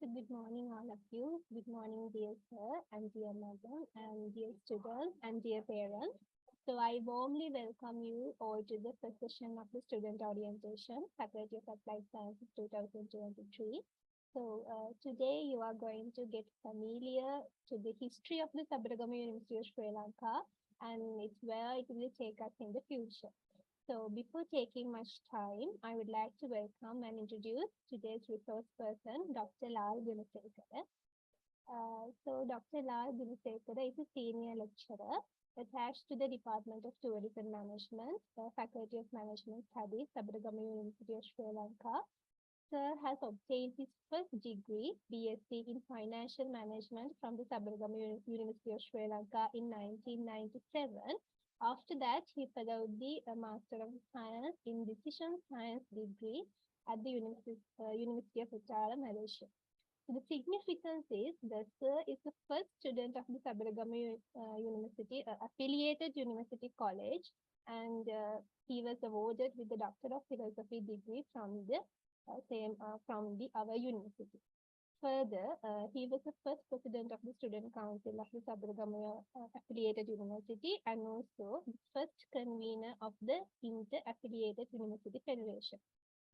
So good morning, all of you. Good morning, dear sir and dear madam and dear students and dear parents. So I warmly welcome you all to the first session of the Student Orientation, Faculty of Applied Sciences 2023. So today you are going to get familiar to the history of the Sabaragamuwa University of Sri Lanka and it's where it will take us in the future. So before taking much time, I would like to welcome and introduce today's resource person, Dr. Lal Gunasekara. So Dr. Lal Gunasekara is a senior lecturer attached to the Department of Tourism Management, Faculty of Management Studies, Sabaragamuwa University of Sri Lanka. Sir has obtained his first degree, BSc in Financial Management from the Sabaragamuwa University of Sri Lanka in 1997. After that, he followed the Master of Science in Decision Science degree at the University of Utara, Malaysia. So the significance is that Sir is the first student of the Sabaragamuwa University, affiliated university college, and he was awarded with the Doctor of Philosophy degree from the our university. Further, he was the first president of the Student Council of the Sabaragamuwa affiliated university and also the first convener of the Inter-Affiliated University Federation.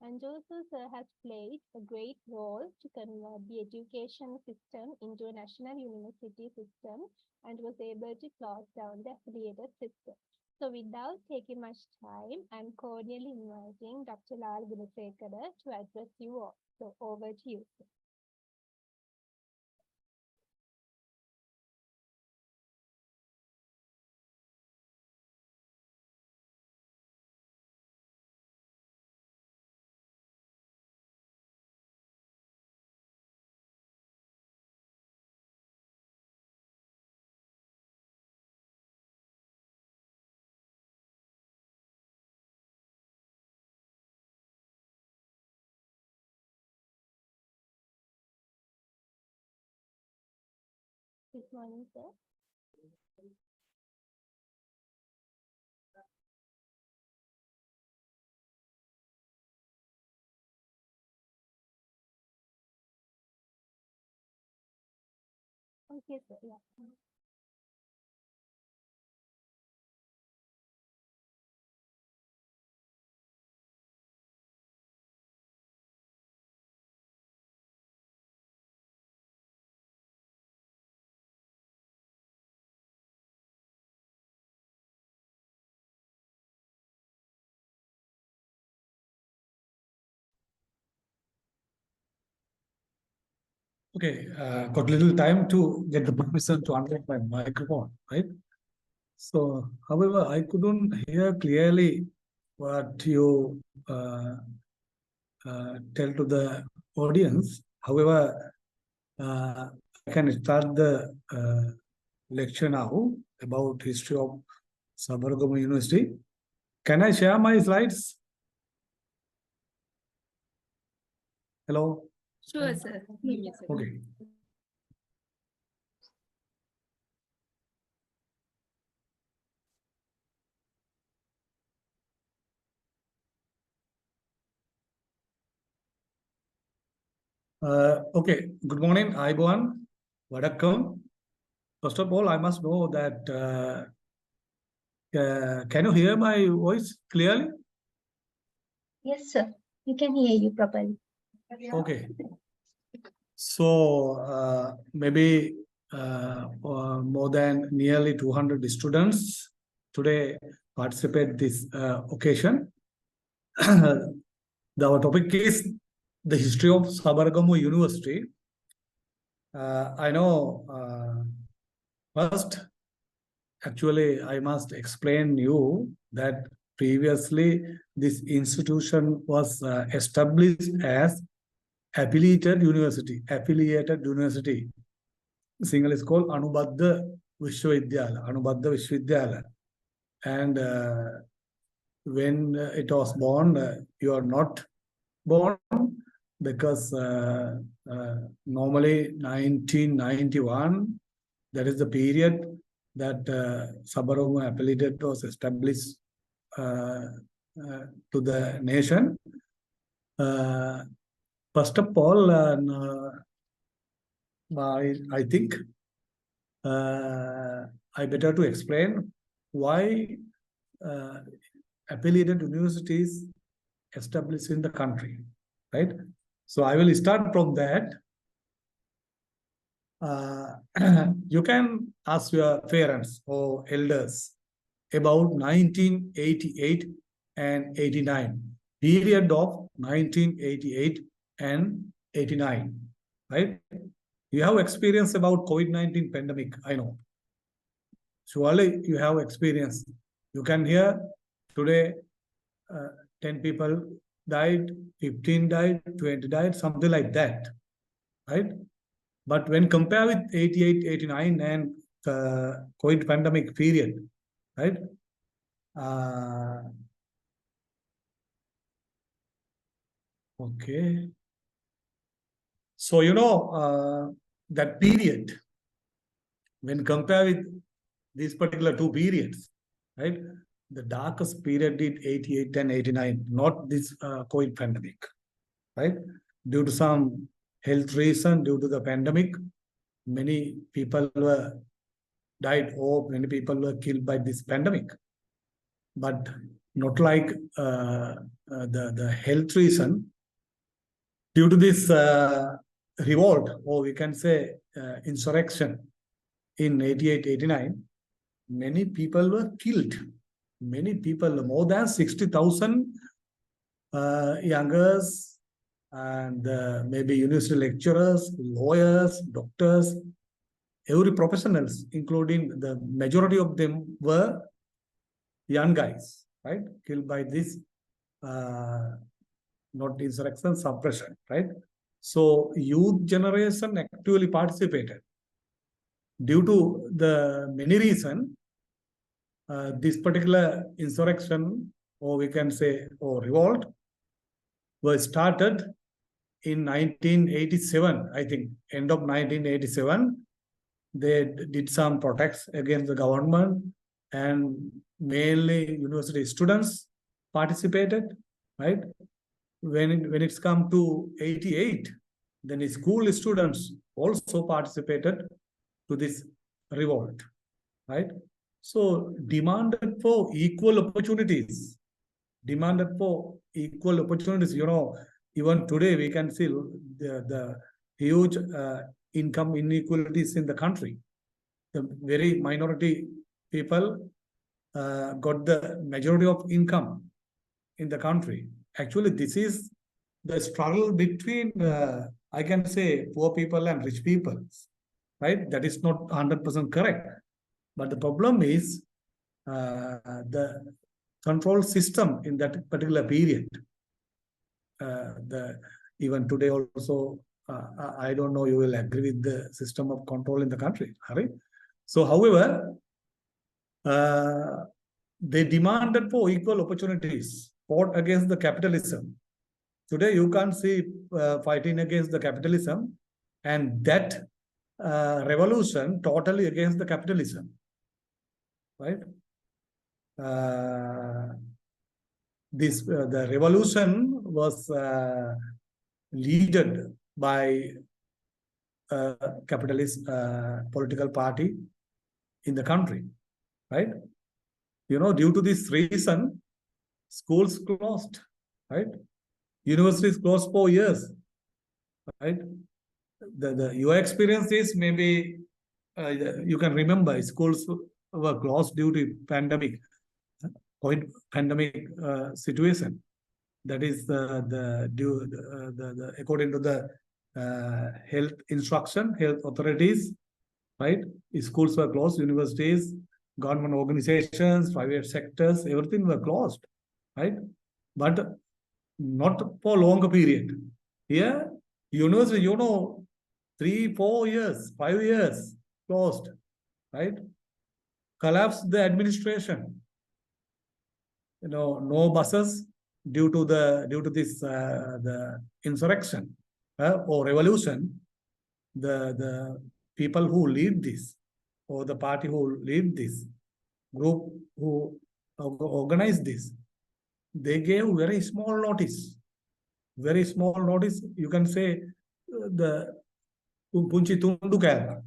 And also, Sir has played a great role to convert the education system into a national university system and was able to close down the affiliated system. So without taking much time, I'm cordially inviting Dr. Lal Gunasekara to address you all. So over to you, sir. Good morning, sir. Okay, sir. Yeah. Okay, got a little time to get the permission to unlock my microphone, right? So, however, I couldn't hear clearly what you tell to the audience. However, I can start the lecture now about history of Sabaragamuwa University. Can I share my slides? Hello? Sure, sir. Okay. Okay, good morning, Aibuan. Vadakkam. First of all, I must know that can you hear my voice clearly? Yes, sir. We can hear you properly. Okay. So maybe more than nearly 200 students today participate this occasion. Our topic is the history of Sabaragamuwa University. I know first, actually, I must explain you that previously this institution was established as affiliated university. Single is called Anubaddha Vishwavidyalaya. And when it was born, you are not born because normally 1991, that is the period that Sabaragamuwa affiliate was established to the nation. First of all, I think I better to explain why uh, affiliated universities established in the country, right? So I will start from that. Uh, you can ask your parents or elders about 1988 and 89, period of 1988 and 89, right? You have experience about COVID-19 pandemic, I know. Surely you have experience. You can hear today uh, 10 people died, 15 died, 20 died, something like that, right? But when compared with 88, 89 and the COVID pandemic period, right? Uh, okay. So, that period, when compared with these particular two periods, right? The darkest period did 88 and 89, not this COVID pandemic, right? Due to some health reason, due to the pandemic, many people were died or many people were killed by this pandemic. But not like the health reason. Due to this revolt, or we can say insurrection in 88, 89, many people were killed. Many people, more than 60,000 youngers and maybe university lecturers, lawyers, doctors, every professionals, including the majority of them were young guys, right? Killed by this, not insurrection, suppression, right? So youth generation actually participated. Due to the many reason, this particular insurrection, or we can say, or revolt, was started in 1987, I think, end of 1987. They did some protests against the government, and mainly university students participated, right? When it's come to 88, then school students also participated to this revolt, right? So demanded for equal opportunities, demanded for equal opportunities. Even today we can see the huge income inequalities in the country. The very minority people got the majority of income in the country. Actually, this is the struggle between, I can say, poor people and rich people, right? That is not 100% correct. But the problem is the control system in that particular period. The even today also, I don't know you will agree with the system of control in the country, right? So, however, uh, they demanded for equal opportunities, fought against the capitalism. Today, you can't see fighting against the capitalism, and that revolution totally against the capitalism, right? Uh, the revolution was led by a capitalist political party in the country, right? Due to this reason, schools closed, right? Universities closed for years, right? Your experience is maybe you can remember schools were closed due to COVID pandemic situation. That is the according to the health instruction, health authorities, right? Schools were closed, universities, government organizations, private sectors, everything were closed, right? But not for longer period. Here, university, 3, 4 years, 5 years closed, right? Collapsed the administration. No buses due to this the insurrection or revolution. The people who lead this, or the party who lead this group who organized this, they gave very small notice. Very small notice. You can say the punchi tundu käälla.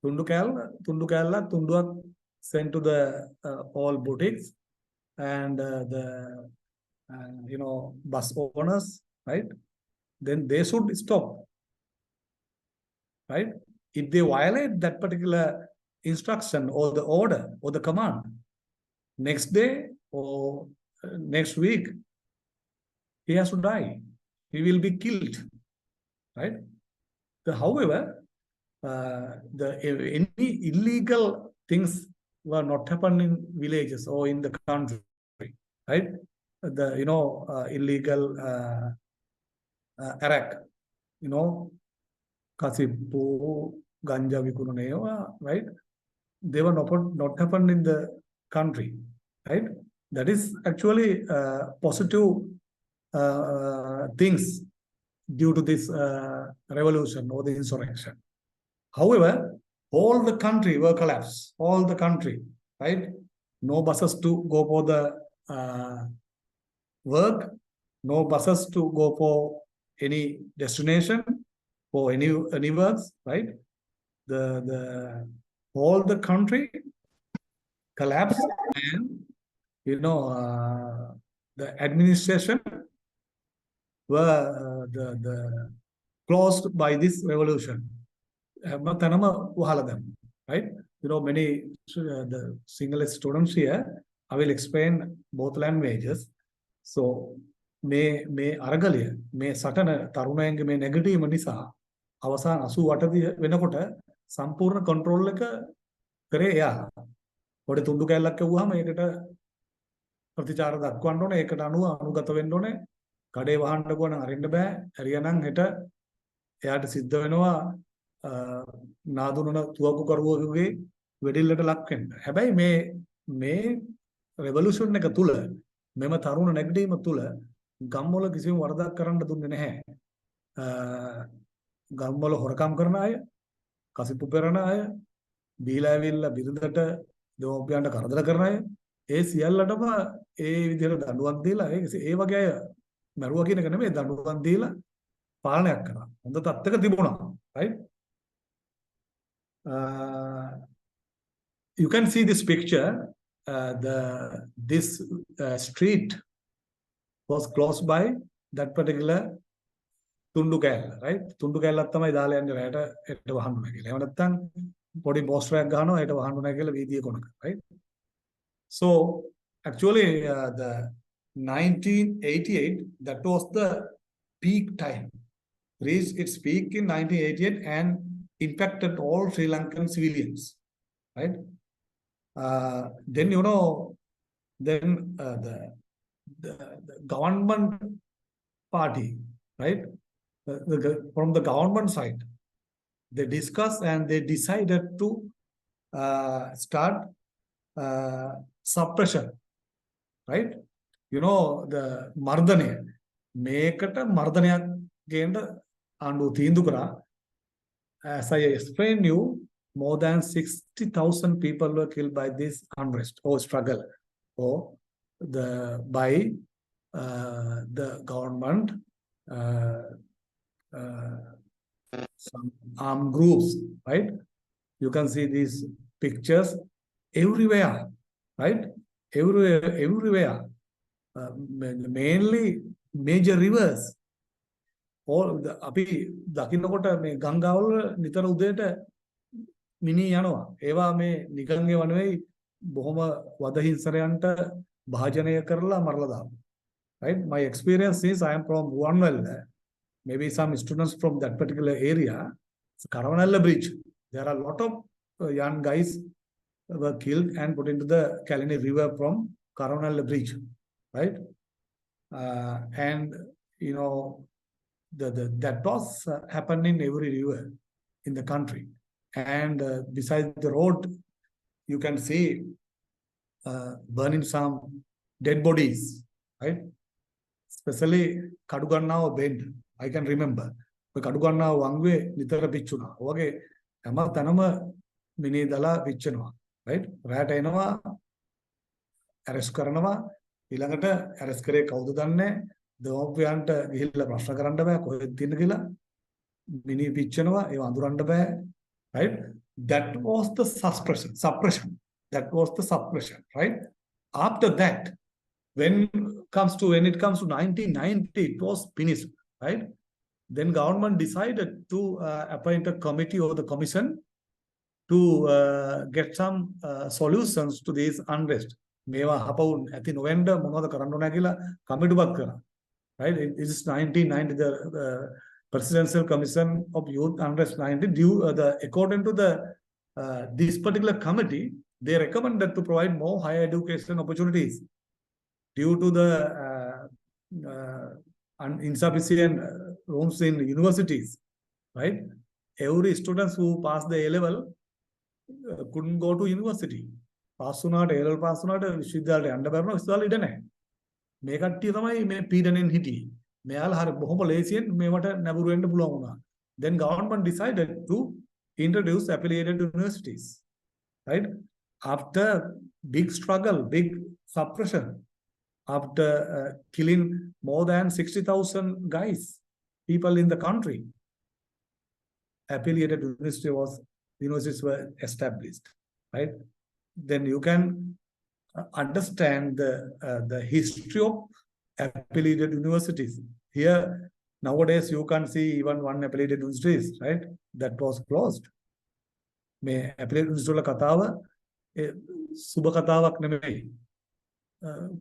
Tundu käälla, tunduak sent to the all boutiques and the bus owners, right? Then they should stop, right? If they violate that particular instruction or the order or the command, next day or next week, he has to die. He will be killed, right? However, any illegal things were not happening in villages or in the country, right? The illegal arak, kasipu, ganja vikununeva, right? They were not happened in the country, right? That is actually positive things due to this revolution or the insurrection. However, all the country were collapsed. All the country, right? No buses to go for the work. No buses to go for any destination, for any works, right? The all the country collapsed, and the administration were the closed by this revolution. Right? Many the single students here, I will explain both languages. So මේ අරගලය මේ සටන තරුණයන්ගේ මේ නැගිටීම නිසා අවසාන 88 වෙනකොට සම්පූර්ණ control එක කරේ එයා. පොඩි තුන්ඩු කැල්ලක් කියුවාම ඒකට ප්‍රතිචාර දක්වන්න ඕනේ, ඒකට අනුගත වෙන්න ඕනේ. කඩේ වහන්න ගුණ අරින්න බෑ. හරියනම් හෙට එයාට සිද්ධ වෙනවා නාදුනන තුවක්කු කරුවෙකුගේ වෙඩිල්ලට ලක් වෙන්න. හැබැයි මේ රෙවොලුෂන් එක තුල මෙම තරුණ නැගිටීම තුල ගම්වල කිසිම වරදක් කරන්න දුන්නේ නැහැ. ගම්වල හොරකම් කරන අය, කසිප්පු පෙරන අය, බීලා ඇවිල්ලා බිරිඳට දෙමෝපියන්ට කරදර කරන අය, ඒ සියල්ලටම ඒ විදිහට දඬුවම් දීලා ඒ වගේ අය මරුවා කියන එක නෙමෙයි, දඬුවම් දීලා පාලනයක් කරා. හොඳ තත්ත්වයක තිබුණා, right? You can see this picture. This street was closed by that particular tundu käälla, right? tundu kෑල්ලක් තමයි දාලා යන්නේ රැයට වහන්න නැහැ කියලා. එහෙම නැත්නම් පොඩි පෝස්ටර් එකක් ගහනවා හෙට වහන්න නැහැ කියලා වීදියේ කොනක, right? So actually the 1988, that was the peak time. Reached its peak in 1988 and impacted all Sri Lankan civilians, right? Then the government party, right? From the government side, they discussed and they decided to start suppression, right? The mardane මේකට මර්ධනයක් ගේන්න ආණ්ඩුව තීන්දුව කරා. As I explained you, more than 60,000 people were killed by this unrest or struggle or by the government, some armed groups, right? You can see these pictures everywhere, right? Everywhere. Mainly major rivers. අපි දකින්නකොට මේ ගංගාවල නිතර උදේට මිනි යනවා. ඒවා මේ නිකන් ඒවා නෙවෙයි, බොහොම වදහිංසරයන්ට භාජනය කරලා මරලා දානවා. Right? My experience is I am from Ruanwell. Maybe some students from that particular area. It's Karanalla Bridge. There are a lot of young guys were killed and put into the Kalini River from Karanalla Bridge. Right? And that was happened in every river in the country. And besides the road, you can see burning some dead bodies, right? Especially Kadugannawa bend, I can remember. Kadugannawa wangwe nitara pichuna. Okay, ama tanama mini dala pichunwa, right? Rat enawa, arrest karanawa, ilangata arrest kare kaudu danne, දෙමව්පියන්ට ගිහිල්ලා ප්‍රශ්න කරන්න බෑ කොහෙද තියෙන කියලා. mini pichanawa, right? That was the suppression. That was the suppression, right? After that, when it comes to 1990, it was finished, right? Then government decided to appoint a committee or the commission to get some solutions to this unrest. මේවා හපවුන් ඇති නොවෙන්න මොනවද කරන්න ඕන කියලා කමිටුවක් කරා. Right? It is 1990, the Presidential Commission of Youth Unrest 90. According to this particular committee, they recommended to provide more higher education opportunities due to the insufficient rooms in universities. Right? Every students who passed the A level couldn't go to university. Pass වුණාට A level pass වුණාට විශ්වවිද්‍යාලයට යන්න බැරුණා. විශ්වවිද්‍යාලෙ ඉඩ නැහැ. මේ කට්ටිය තමයි මේ පීඩනෙන් හිටියේ. මෙයාලා හරිය බොහොම ලේසියෙන් මේවට නැඹුරු වෙන්න පුළුවන් වුණා. Then government decided to introduce affiliated universities. Right? After big struggle, big suppression, after killing more than 60,000 guys, people in the country, affiliated universities were established. Right? Then you can understand the history of affiliated universities. Here, nowadays, you can't see even one affiliated universities, right? That was closed. මේ affiliated university වල කතාව සුබ කතාවක් නෙමෙයි.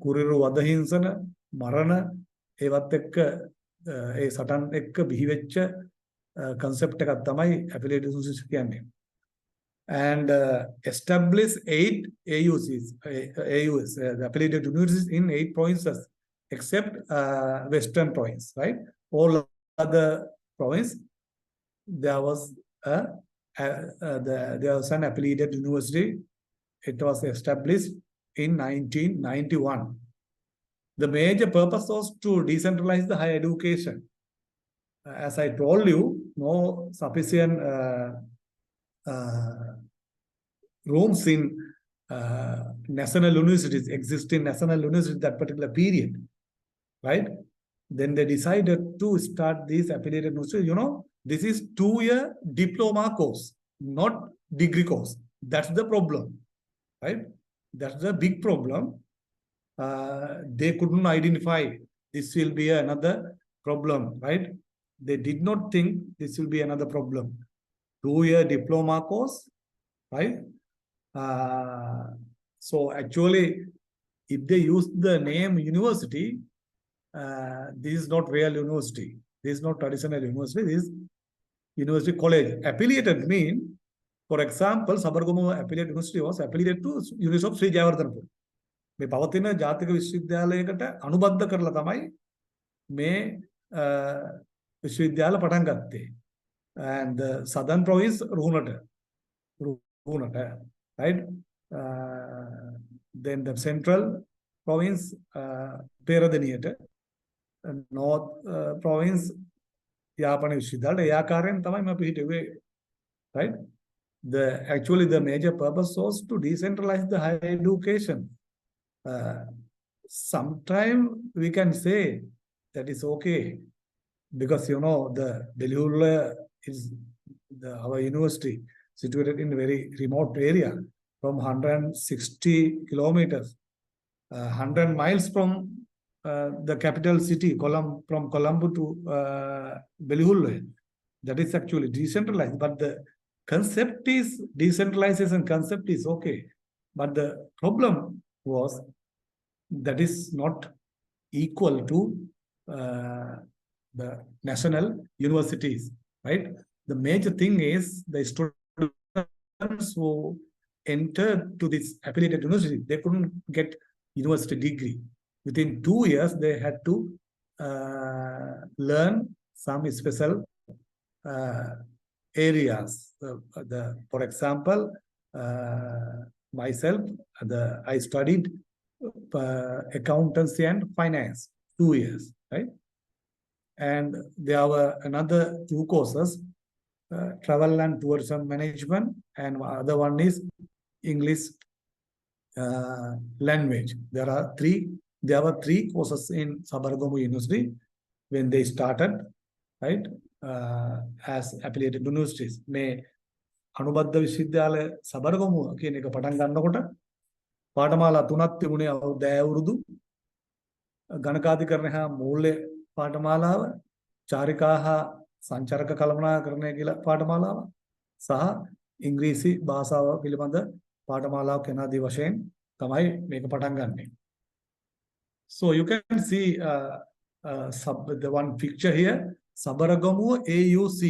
කුරිරු වදහිංසන මරණ ඒවත් එක්ක ඒ සටන් එක්ක බිහි වෙච්ච concept එකක් තමයි affiliated universities කියන්නේ. And establish 8 AUs, the affiliated universities in 8 provinces, except Western province, right? All other province, there was an affiliated university. It was established in 1991. The major purpose was to decentralize the higher education. As I told you, no sufficient rooms in national universities exist in national universities that particular period, right? Then they decided to start this affiliated university. You know, this is 2-year diploma course, not degree course. That's the problem, right? That's the big problem. They couldn't identify this will be another problem, right? They did not think this will be another problem. 2-year diploma course, right? So actually, if they use the name university, this is not real university. This is not traditional university. This is university college. Affiliated mean, for example, Sabaragamuwa affiliated university was affiliated to University of Sri Jayawardhanapur. මේ පවතින ජාතික විශ්වවිද්‍යාලයකට අනුබද්ධ කරලා තමයි මේ විශ්වවිද්‍යාල පටන් ගත්තේ. And the southern province Runata, right? Then the central province Peradaniyata, north province Yapani Vishwidala, Yakaren තමයි මම පිහිටුවේ, right? Actually the major purpose was to decentralize the higher education. Sometime we can say that is okay, because you know the Delhi is our university situated in a very remote area from 160 kilometers, 100 miles from the capital city, from Colombo to Belihulwe. That is actually decentralized, but the concept is decentralization concept is okay. But the problem was that is not equal to the national universities, right? The major thing is the students who entered to this affiliated university, they couldn't get university degree. Within 2 years, they had to learn some special areas. For example, myself, I studied accountancy and finance 2 years, right? And there were another 2 courses, travel and tourism management, and other one is English language. There were 3 courses in Sabaragamuwa University when they started. right? As affiliated universities. මේ අනුබද්ධ විශ්වවිද්‍යාල සබරගමුව කියන එක පටන් ගන්නකොට පාඨමාලා තුනක් තිබුණේ අවුරුදු ගණකාධිකරණය හා මූල්‍ය පාඨමාලාව, චාරිකා හා සංචාරක කළමනාකරණය කියලා පාඨමාලාව සහ ඉංග්‍රීසි භාෂාව පිළිබඳ පාඨමාලාවක් යන ආදී වශයෙන් තමයි මේක පටන් ගන්නෙ. So you can see the one picture here, Sabaragamuwa AUC,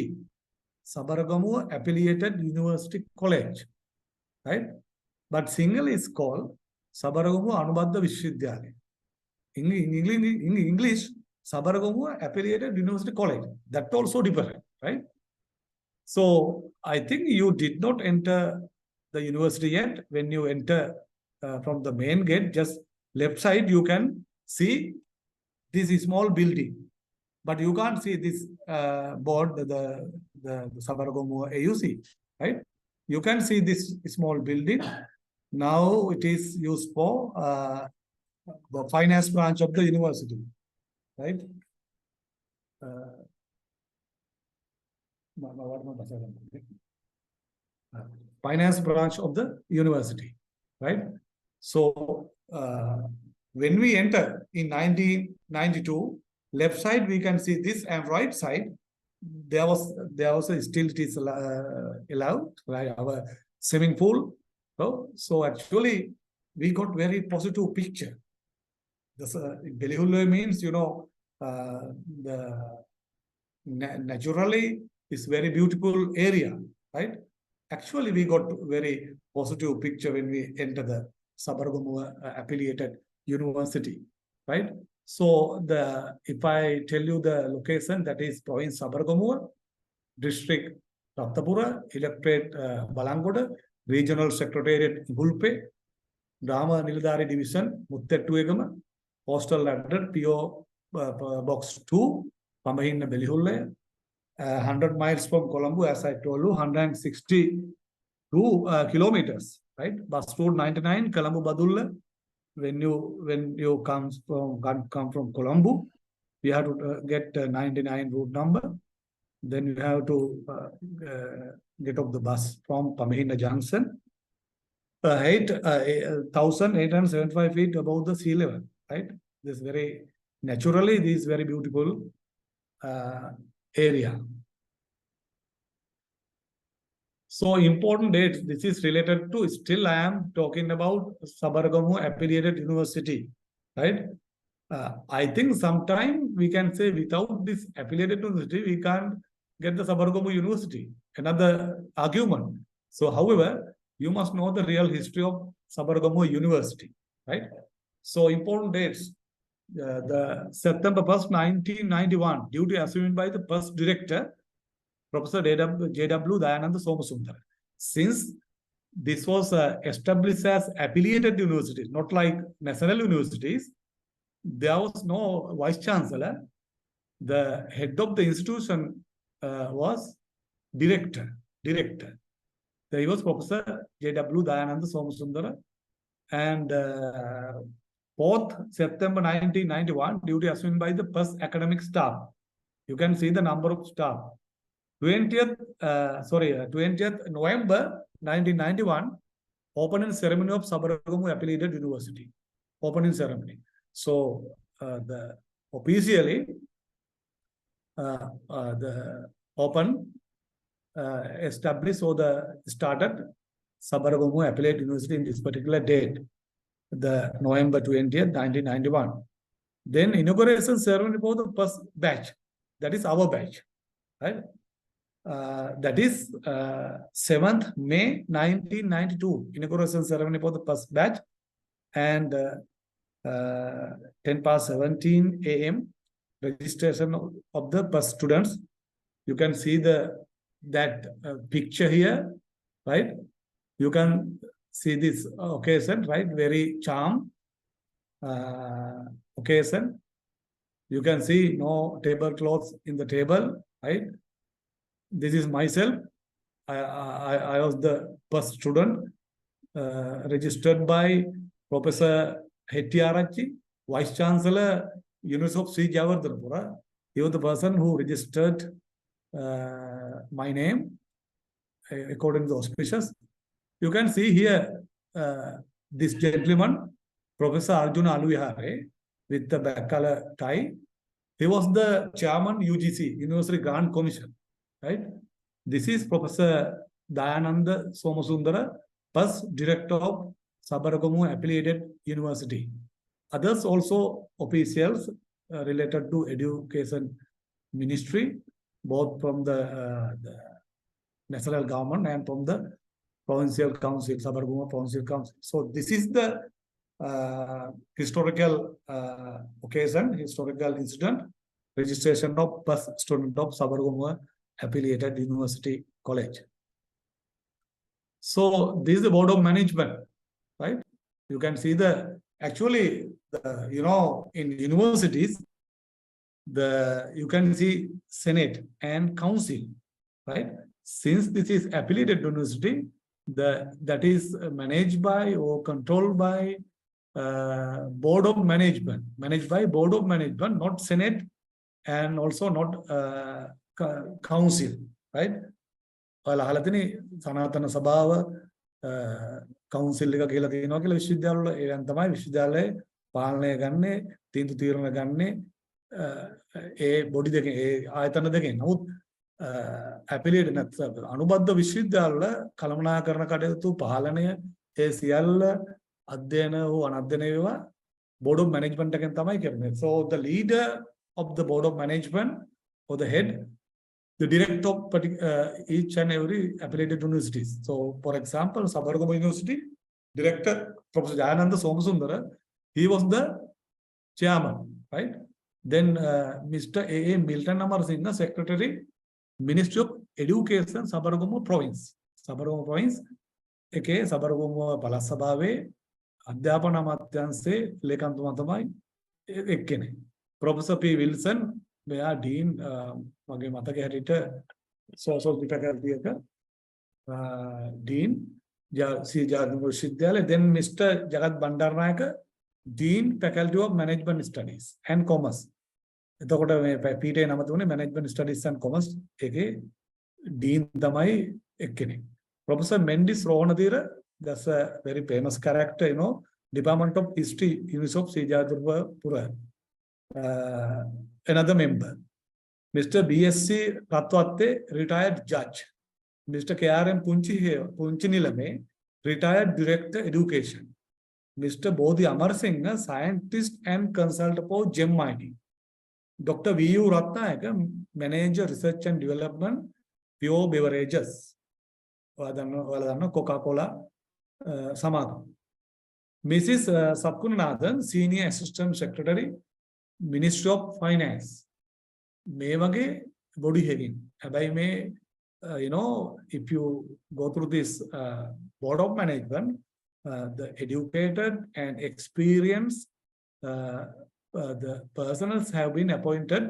Sabaragamuwa Affiliated University College, right? But single is called Sabaragamuwa Anubadha Vishwavidyalaya. In English, Sabaragamuwa Affiliated University College. That also different, right? So I think you did not enter the university yet. When you enter from the main gate, just left side, you can see this small building. But you can't see this board, the Sabaragamuwa AUC, right? You can see this small building. Now it is used for the finance branch of the university, right? Finance branch of the university, right? So when we enter in 1992, left side we can see this, and right side there was still it is allowed, like our swimming pool. So actually we got very positive picture. This Belihulle means, you know, the naturally is very beautiful area, right? Actually we got very positive picture when we enter the Sabaragamuwa affiliated university, right? So if I tell you the location, that is province Sabaragamuwa, district Ratapura, electorate Balangoda, regional secretariat Gulpe, Rama Nilidari division Muttettuegama, postal address PO box 2, Pamahinna Belihulle, 100 miles from Colombo, as I told you, 162 kilometers, right? Bus route 99, Colombo Badulla. When you come from Colombo, you have to get 99 route number. Then you have to get off the bus from Pamahina Junction, 1,875 feet above the sea level, right? This very naturally, this very beautiful area. So important dates, this is related to, still I am talking about Sabaragamuwa Affiliated University, right? I think sometime we can say without this affiliated university, we can't get the Sabaragamuwa University. Another argument. So however, you must know the real history of Sabaragamuwa University, right? So important dates. The September 1st, 1991, duty assumed by the first director, Professor J.W. Dayananda Somasundara. Since this was established as affiliated universities, not like national universities, there was no vice chancellor. The head of the institution was director. He was Professor J.W. Dayananda Somasundara. And 4th September 1991, duty assumed by the first academic staff. You can see the number of staff. 20th November 1991, opening ceremony of Sabaragamuwa Affiliated University. Opening ceremony. So officially the open established or started Sabaragamuwa Affiliated University in this particular date, the November 20th, 1991. Then inauguration ceremony for the first batch. That is our batch, right? That is 7th May 1992, inauguration ceremony for the first batch, and 10:17 a.m. registration of the first students. You can see that picture here, right? You can see this occasion, right? Very charm occasion. You can see no tablecloths in the table, right? This is myself. I was the first student registered by Professor Hettiarachchi, Vice Chancellor, University of Sri Javardhanapura. He was the person who registered my name according to the auspicious. You can see here this gentleman, Professor Arjuna Aluyahare, with the black color tie. He was the chairman UGC, University Grant Commission, right? This is Professor Dayananda Somasundara, first director of Sabaragamuwa Affiliated University. Others also officials related to education ministry, both from the national government and from the provincial council, Sabaragamuwa Provincial Council. So this is the historical occasion, historical incident, registration of first student of Sabaragamuwa Affiliated University College. So this is the board of management, right? You can see the actually in universities you can see Senate and council, right? Since this is affiliated university, that is managed by or controlled by board of management, not Senate and also not council, right? Halathini Sanatana Sabava council එක කියලා තියෙනවා කියලා විශ්වවිද්‍යාල වල ඒයන් තමයි විශ්වවිද්‍යාලයේ පාලනය ගන්නේ තීන්දුව තීරණ ගන්නේ ඒ බොඩි දෙකෙන් ඒ ආයතන දෙකෙන්. නමුත් ඇපිලියේට් නැත්නම් අනුබද්ධ විශ්වවිද්‍යාල වල කළමනාකරණ කටයුතු පාලනය ඒ සියල්ල අධ්‍යයන හෝ අනධ්‍යයන වේවා board of management එකෙන් තමයි කරන්නේ. So the leader of the board of management or the head, the director of each and every affiliated universities. So, for example, Sabaragamuwa University director Professor Jayananda Somasundara, he was the chairman, right? Then Mr. A. Milton Amarasinghe, secretary, Ministry of Education, Sabaragamuwa Province. Sabaragamuwa Province, eke Sabaragamuwa Palasabave, අධ්‍යාපන අමාත්‍යාංශයේ ලේකම්තුමා තමයි එක්කෙනෙක්. Professor P. Wilson, මෙයා dean මගේ මතකයේ හැටියට social faculty එක dean සී ජාතික විශ්වවිද්‍යාලය. then Mr. Jagat Bandarnayaka, Dean Faculty of Management Studies and Commerce. එතකොට මේ පීඨේ නම තුනේ Management Studies and Commerce එකේ ඩීන් තමයි එක්කෙනෙක්. Professor Mendis Rohanadira, that's a very famous character, Department of History, University of Sijapura. Another member. Mr. BSc Ratwatte, retired judge. Mr. KRM Punchinilame, retired director education. Mr. Bodhi Amarasinghe, scientist and consultant for gem mining. Dr. V.U. Ratnayaka, manager research and development, pure beverages. Coca-Cola Samadhan. Mrs. Satkunanathan, senior assistant secretary, Ministry of Finance. මේ වගේ body heading. හැබැයි මේ if you go through this board of management, the educated and experienced the persons have been appointed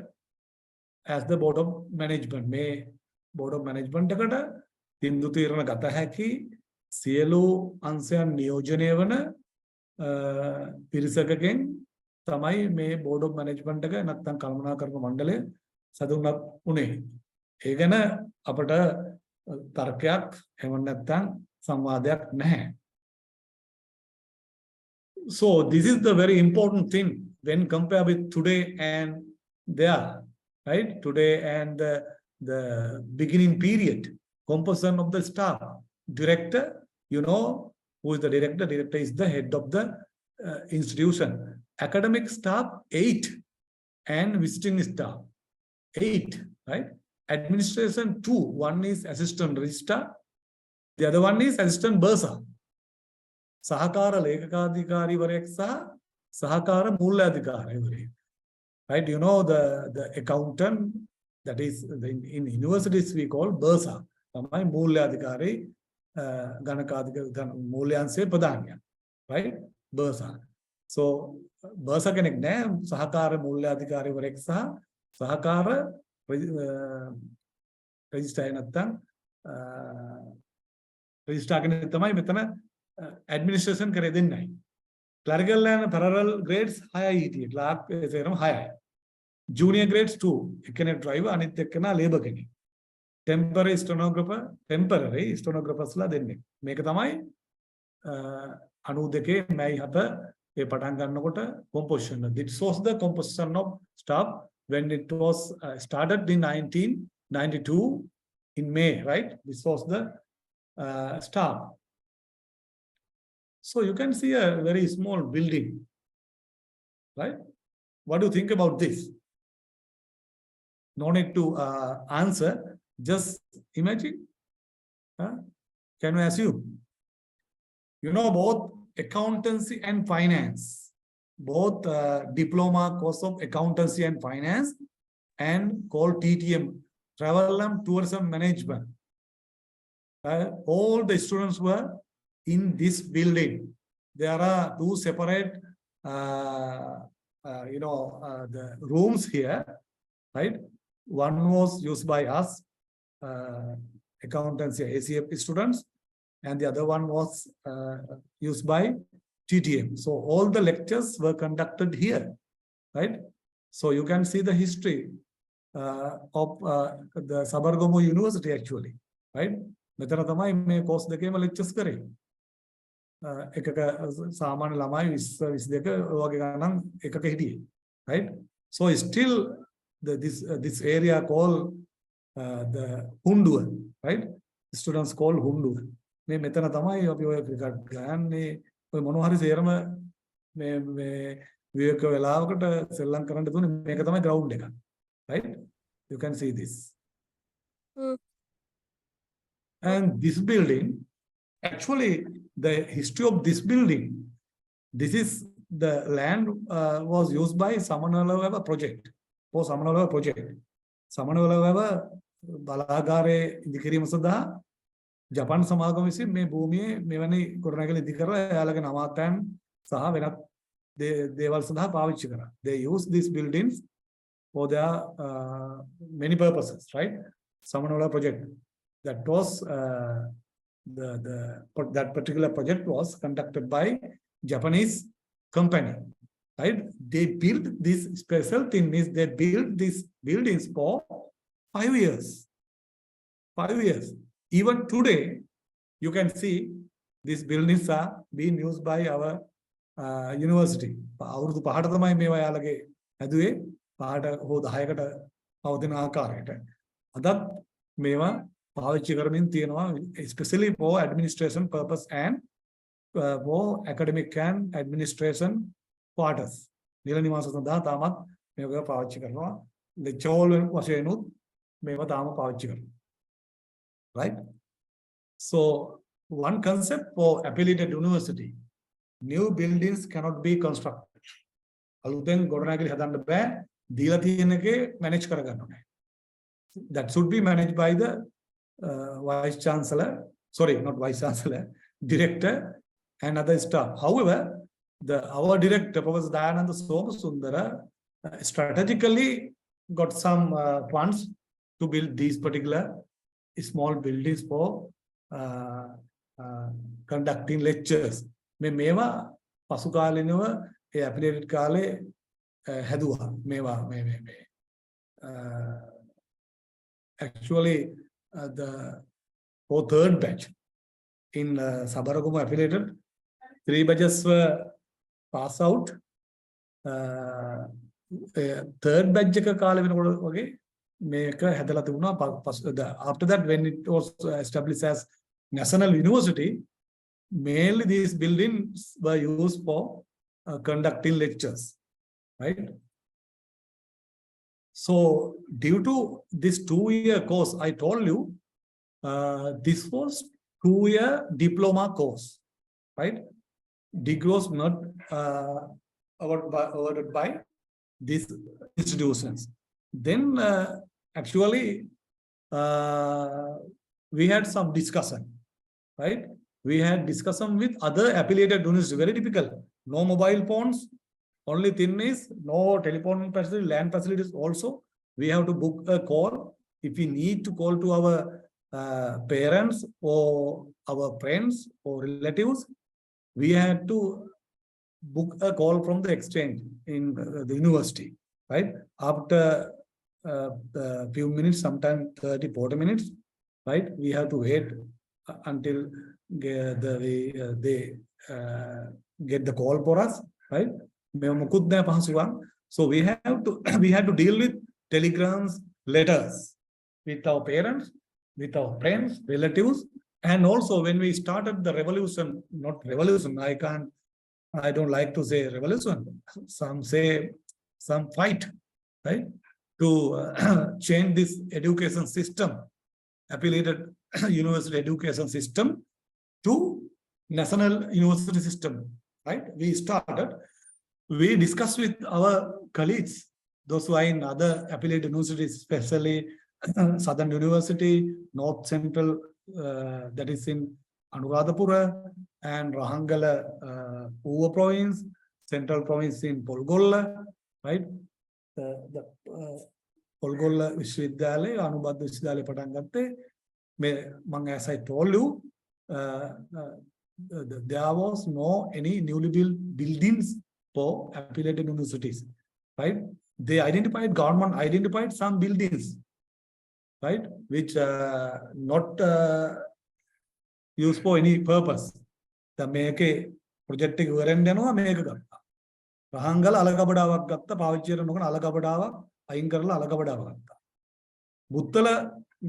as the board of management. මේ board of management එකට තීන්දුව තීරණ ගත හැකි සියලු අංශයන් නියෝජනය වන පිරිසකගෙන් තමයි මේ board of management එක නැත්නම් කළමනාකරණ මණ්ඩලය සදුන්නත් උනේ. ඒ ගැන අපට තර්කයක් එහෙම නැත්නම් සංවාදයක් නැහැ. So this is the very important thing when compared with today and there, right? Today and the beginning period, composition of the staff. Director, who is the director? Director is the head of the institution. Academic staff 8 and visiting staff 8, right? Administration 2, one is assistant registrar, the other one is assistant bursar. Sahakara Lekakadhikarivarek saha Sahakara Mooladhikarivarek. Right? The accountant, that is in universities we call bursar. Tamai Mooladhikari Ganakadhika Moolyanse Padanya. Right? Bursar. So bursar කෙනෙක් නෑ සහකාර මූල්‍යාධිකාරීවරයෙක් සහ සහකාර registrar නැත්තම් registrar කෙනෙක් තමයි මෙතන administration කරේ දෙන්නයි. ක්ලරිකල් and parallel grades 6යි හිටියේ. ක්ලාක් සේරම 6යි. junior grades 2 එකනේ driver අනිත් එක්කෙනා labor කෙනෙක්. temporary stenographers ලා දෙන්නේ. මේක තමයි 92 මැයි 7 ඒ පටන් ගන්නකොට composition. This was the composition of staff when it was started in 1992 in May, right? This was the staff. So you can see a very small building, right? What do you think about this? No need to answer, just imagine. Can you assume? You know both accountancy and finance, both diploma course of accountancy and finance, and called TTM, Travel and Tourism Management. All the students were in this building. There are two separate, the rooms here, right? One was used by us, accountancy ACFP students, and the other one was used by TTM. So all the lectures were conducted here, right? So you can see the history of the Sabaragamuwa University actually, right? මෙතන තමයි මේ course දෙකේම lectures කරේ. එකක සාමාන්‍ය ළමයි 20 22 වගේ ගණන් එකක හිටියේ, right? So still this area called the Hunduwa, right? Students call Hunduwa. මේ මෙතන තමයි අපි ඔය ක්‍රිකට් ගහන්නේ, ඔය මොනවා හරි සේරම මේ විවේක වෙලාවකට සෙල්ලම් කරන්න දුන්නේ මේක තමයි ground එක, right? You can see this. And this building, actually the history of this building, this is the land was used by Sabaragamuwa project, for Sabaragamuwa project. Sabaragamuwa බලාගාරයේ ඉදිකිරීම සඳහා ජපාන් සමාගම විසින් මේ භූමියේ මෙවැනි කොටනගල ඉදි කරලා එයාලගේ නවාතැන් සහ වෙනත් දේවල් සඳහා පාවිච්චි කරා. They use these buildings for their many purposes, right? Sabaragamuwa project. That was that particular project was conducted by Japanese company, right? They built this special thing, means they built these buildings for 5 years. 5 years. Even today, you can see these buildings are being used by our university. අවුරුදු පහට තමයි මේවා යාලගේ හැදුවේ. පහට හෝ 10කට පවතින ආකාරයට. අදත් මේවා පාවිච්චි කරමින් තියෙනවා, especially for administration purpose and for academic and administration quarters. නිල නිවාස සඳහා තාමත් මේක පාවිච්චි කරනවා. lecture hall වශයෙන් උත් මේවා තාම පාවිච්චි කරනවා. Right? So one concept for affiliated university, new buildings cannot be constructed. අලුතෙන් ගොඩනැගිලි හදන්න බෑ, දීලා තියෙන එකේ manage කරගන්න ඕනේ. That should be managed by the vice chancellor, sorry, not vice chancellor, director and other staff. However, our director, Professor Dayananda Somasundara, strategically got some funds to build these particular small buildings for conducting lectures. මේවා පසු කාලිනව ඒ affiliated කාලේ හැදුවා. මේවා actually for third batch in Sabaragamuwa affiliated, 3 batches were passed out. Third batch එක කාලේ වෙනකොට වගේ මේක හැදලා තිබුණා. After that, when it was established as national university, mainly these buildings were used for conducting lectures, right? So due to this 2-year course, I told you, this was 2-year diploma course, right? Degree was not awarded by these institutions. Then actually we had some discussion, right? We had discussion with other affiliated universities. Very difficult. No mobile phones. Only thing is no telephone facility, land facilities also. We have to book a call. If we need to call to our parents or our friends or relatives, we had to book a call from the exchange in the university. right? After a few minutes, sometimes 30, 40 minutes, right? We have to wait until they get the call for us, right? So we have to we have to deal with telegrams, letters with our parents, with our friends, relatives, and also when we started the revolution, not revolution, I don't like to say revolution. Some say some fight, right? To change this education system, affiliated university education system to national university system, right? We discussed with our colleagues, those who are in other affiliated universities, especially Southern University, North Central, that is in Anuradhapura, and Rahangala, Puva province, Central province in Polgolla, right? The Polgolla Vishwavidyalaya, Anubadha Vishwavidyalaya පටන් ගත්තේ as I told you, there was no any newly built buildings for affiliated universities, right? They identified, government identified some buildings, right, which not used for any purpose. The make project ඉවරෙන් යනවා මේක ගත්තා. රහංගල අලකබඩාවක් ගත්තා, පාවිච්චි කරන නොකන අලකබඩාවක් අයින් කරලා අලකබඩාවක් ගත්තා. බුත්තල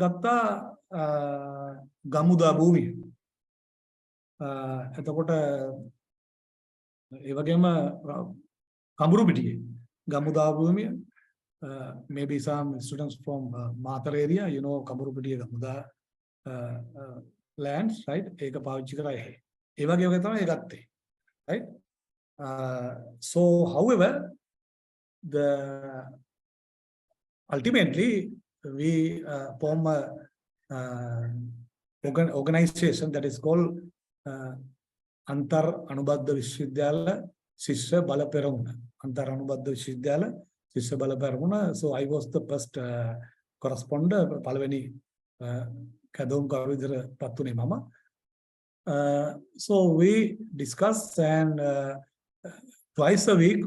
ගත්තා ගමුදා භූමිය. එතකොට ඒ වගේම කඹුරු පිටියේ ගමුදා භූමිය, maybe some students from Mathar area, you know, කඹුරු පිටියේ ගමුදා lands, right? ඒක පාවිච්චි කරා එහෙ. ඒ වගේ තමයි ගත්තේ, right? So however, ultimately we form a organization that is called Antar Anubadha Vishwavidyalaya Shishya Bala Peramuna. Antar Anubadha Vishwavidyalaya Shishya Bala Peramuna. So I was the first correspondent, Palveni Kadom Kavidra Patune Mama. So we discuss, and twice a week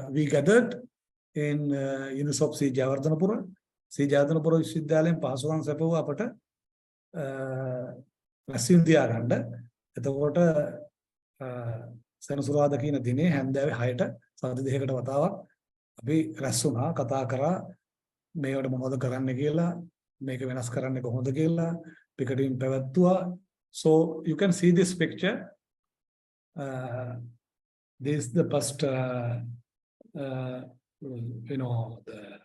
we gathered in University of C. Jayawardhanapura. C. Jayawardhanapura Vishwavidyalayen පාසුවන් සැපුව අපට රැස්වීම තියාගන්න. එතකොට සෙනසුරාදා කියන දිනේ හැන්දෑවේ 6ට සති දෙකකට වතාවක් අපි රැස් වුණා, කතා කරා මේවට මොනවද කරන්න කියලා, මේක වෙනස් කරන්න කොහොමද කියලා picketing පැවැත්තුවා. So you can see this picture. This is the first you know, the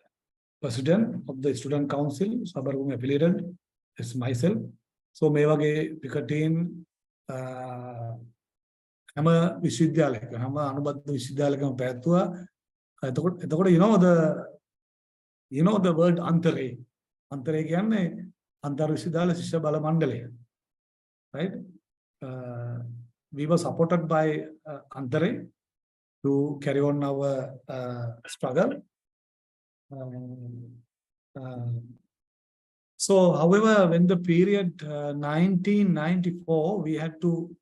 president of the student council, Sabaragamuwa affiliated, is myself. So මේ වගේ පිකටින් හැම විශ්වවිද්‍යාලයක, හැම අනුබද්ධ විශ්වවිද්‍යාලයකම පැවැත්තුවා. එතකොට you know the word අන්තරේ. අන්තරේ කියන්නේ අන්තර් විශ්වවිද්‍යාල ශිෂ්‍ය බල මණ්ඩලය, right? We were supported by Antare to carry on our struggle. So, however, when the period 1994, we had to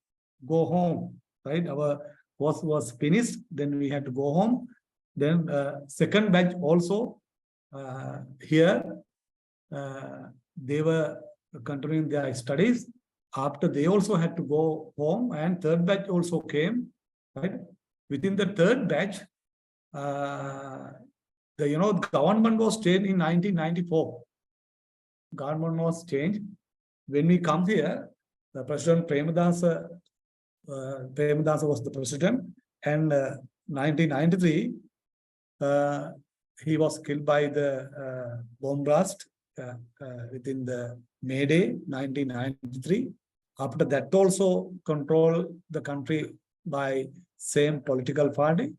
go home, right? Our course was finished, then we had to go home. Then second batch also here, they were continuing their studies. After they also had to go home, and third batch also came, right? Within the third batch, the government was changed in 1994. Government was changed. When we come here, the President Premadasa was the president, and 1993 he was killed by the bomb blast within the May Day 1993. After that also control the country by same political party.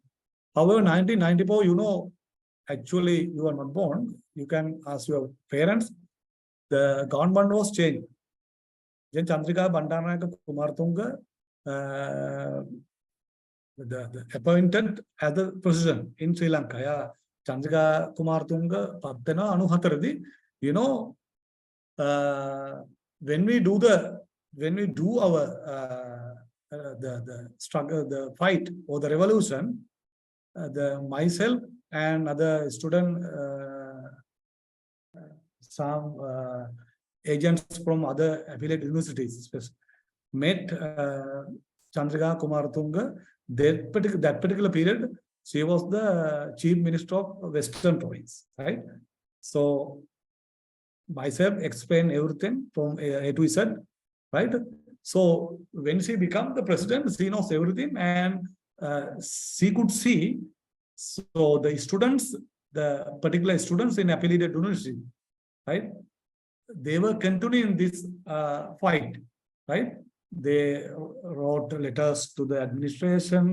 However, 1994, you know, actually you are not born. You can ask your parents. The government was changed. Then Chandrika Bandaranaike Kumaratunga the appointed as the president in Sri Lanka. Yeah, Chandrika Kumaratunga Pattena Anuhataradi. You know, when we do our the struggle, the fight or the revolution, myself and other student, some agents from other affiliate universities met Chandrika Kumaratunga. That particular period, she was the chief minister of Western province, right? So myself explain everything from A to Z, right? So when she became the president, she knows everything, and she could see. So the students, the particular students in affiliated university, right? They were continuing this fight, right? They wrote letters to the administration,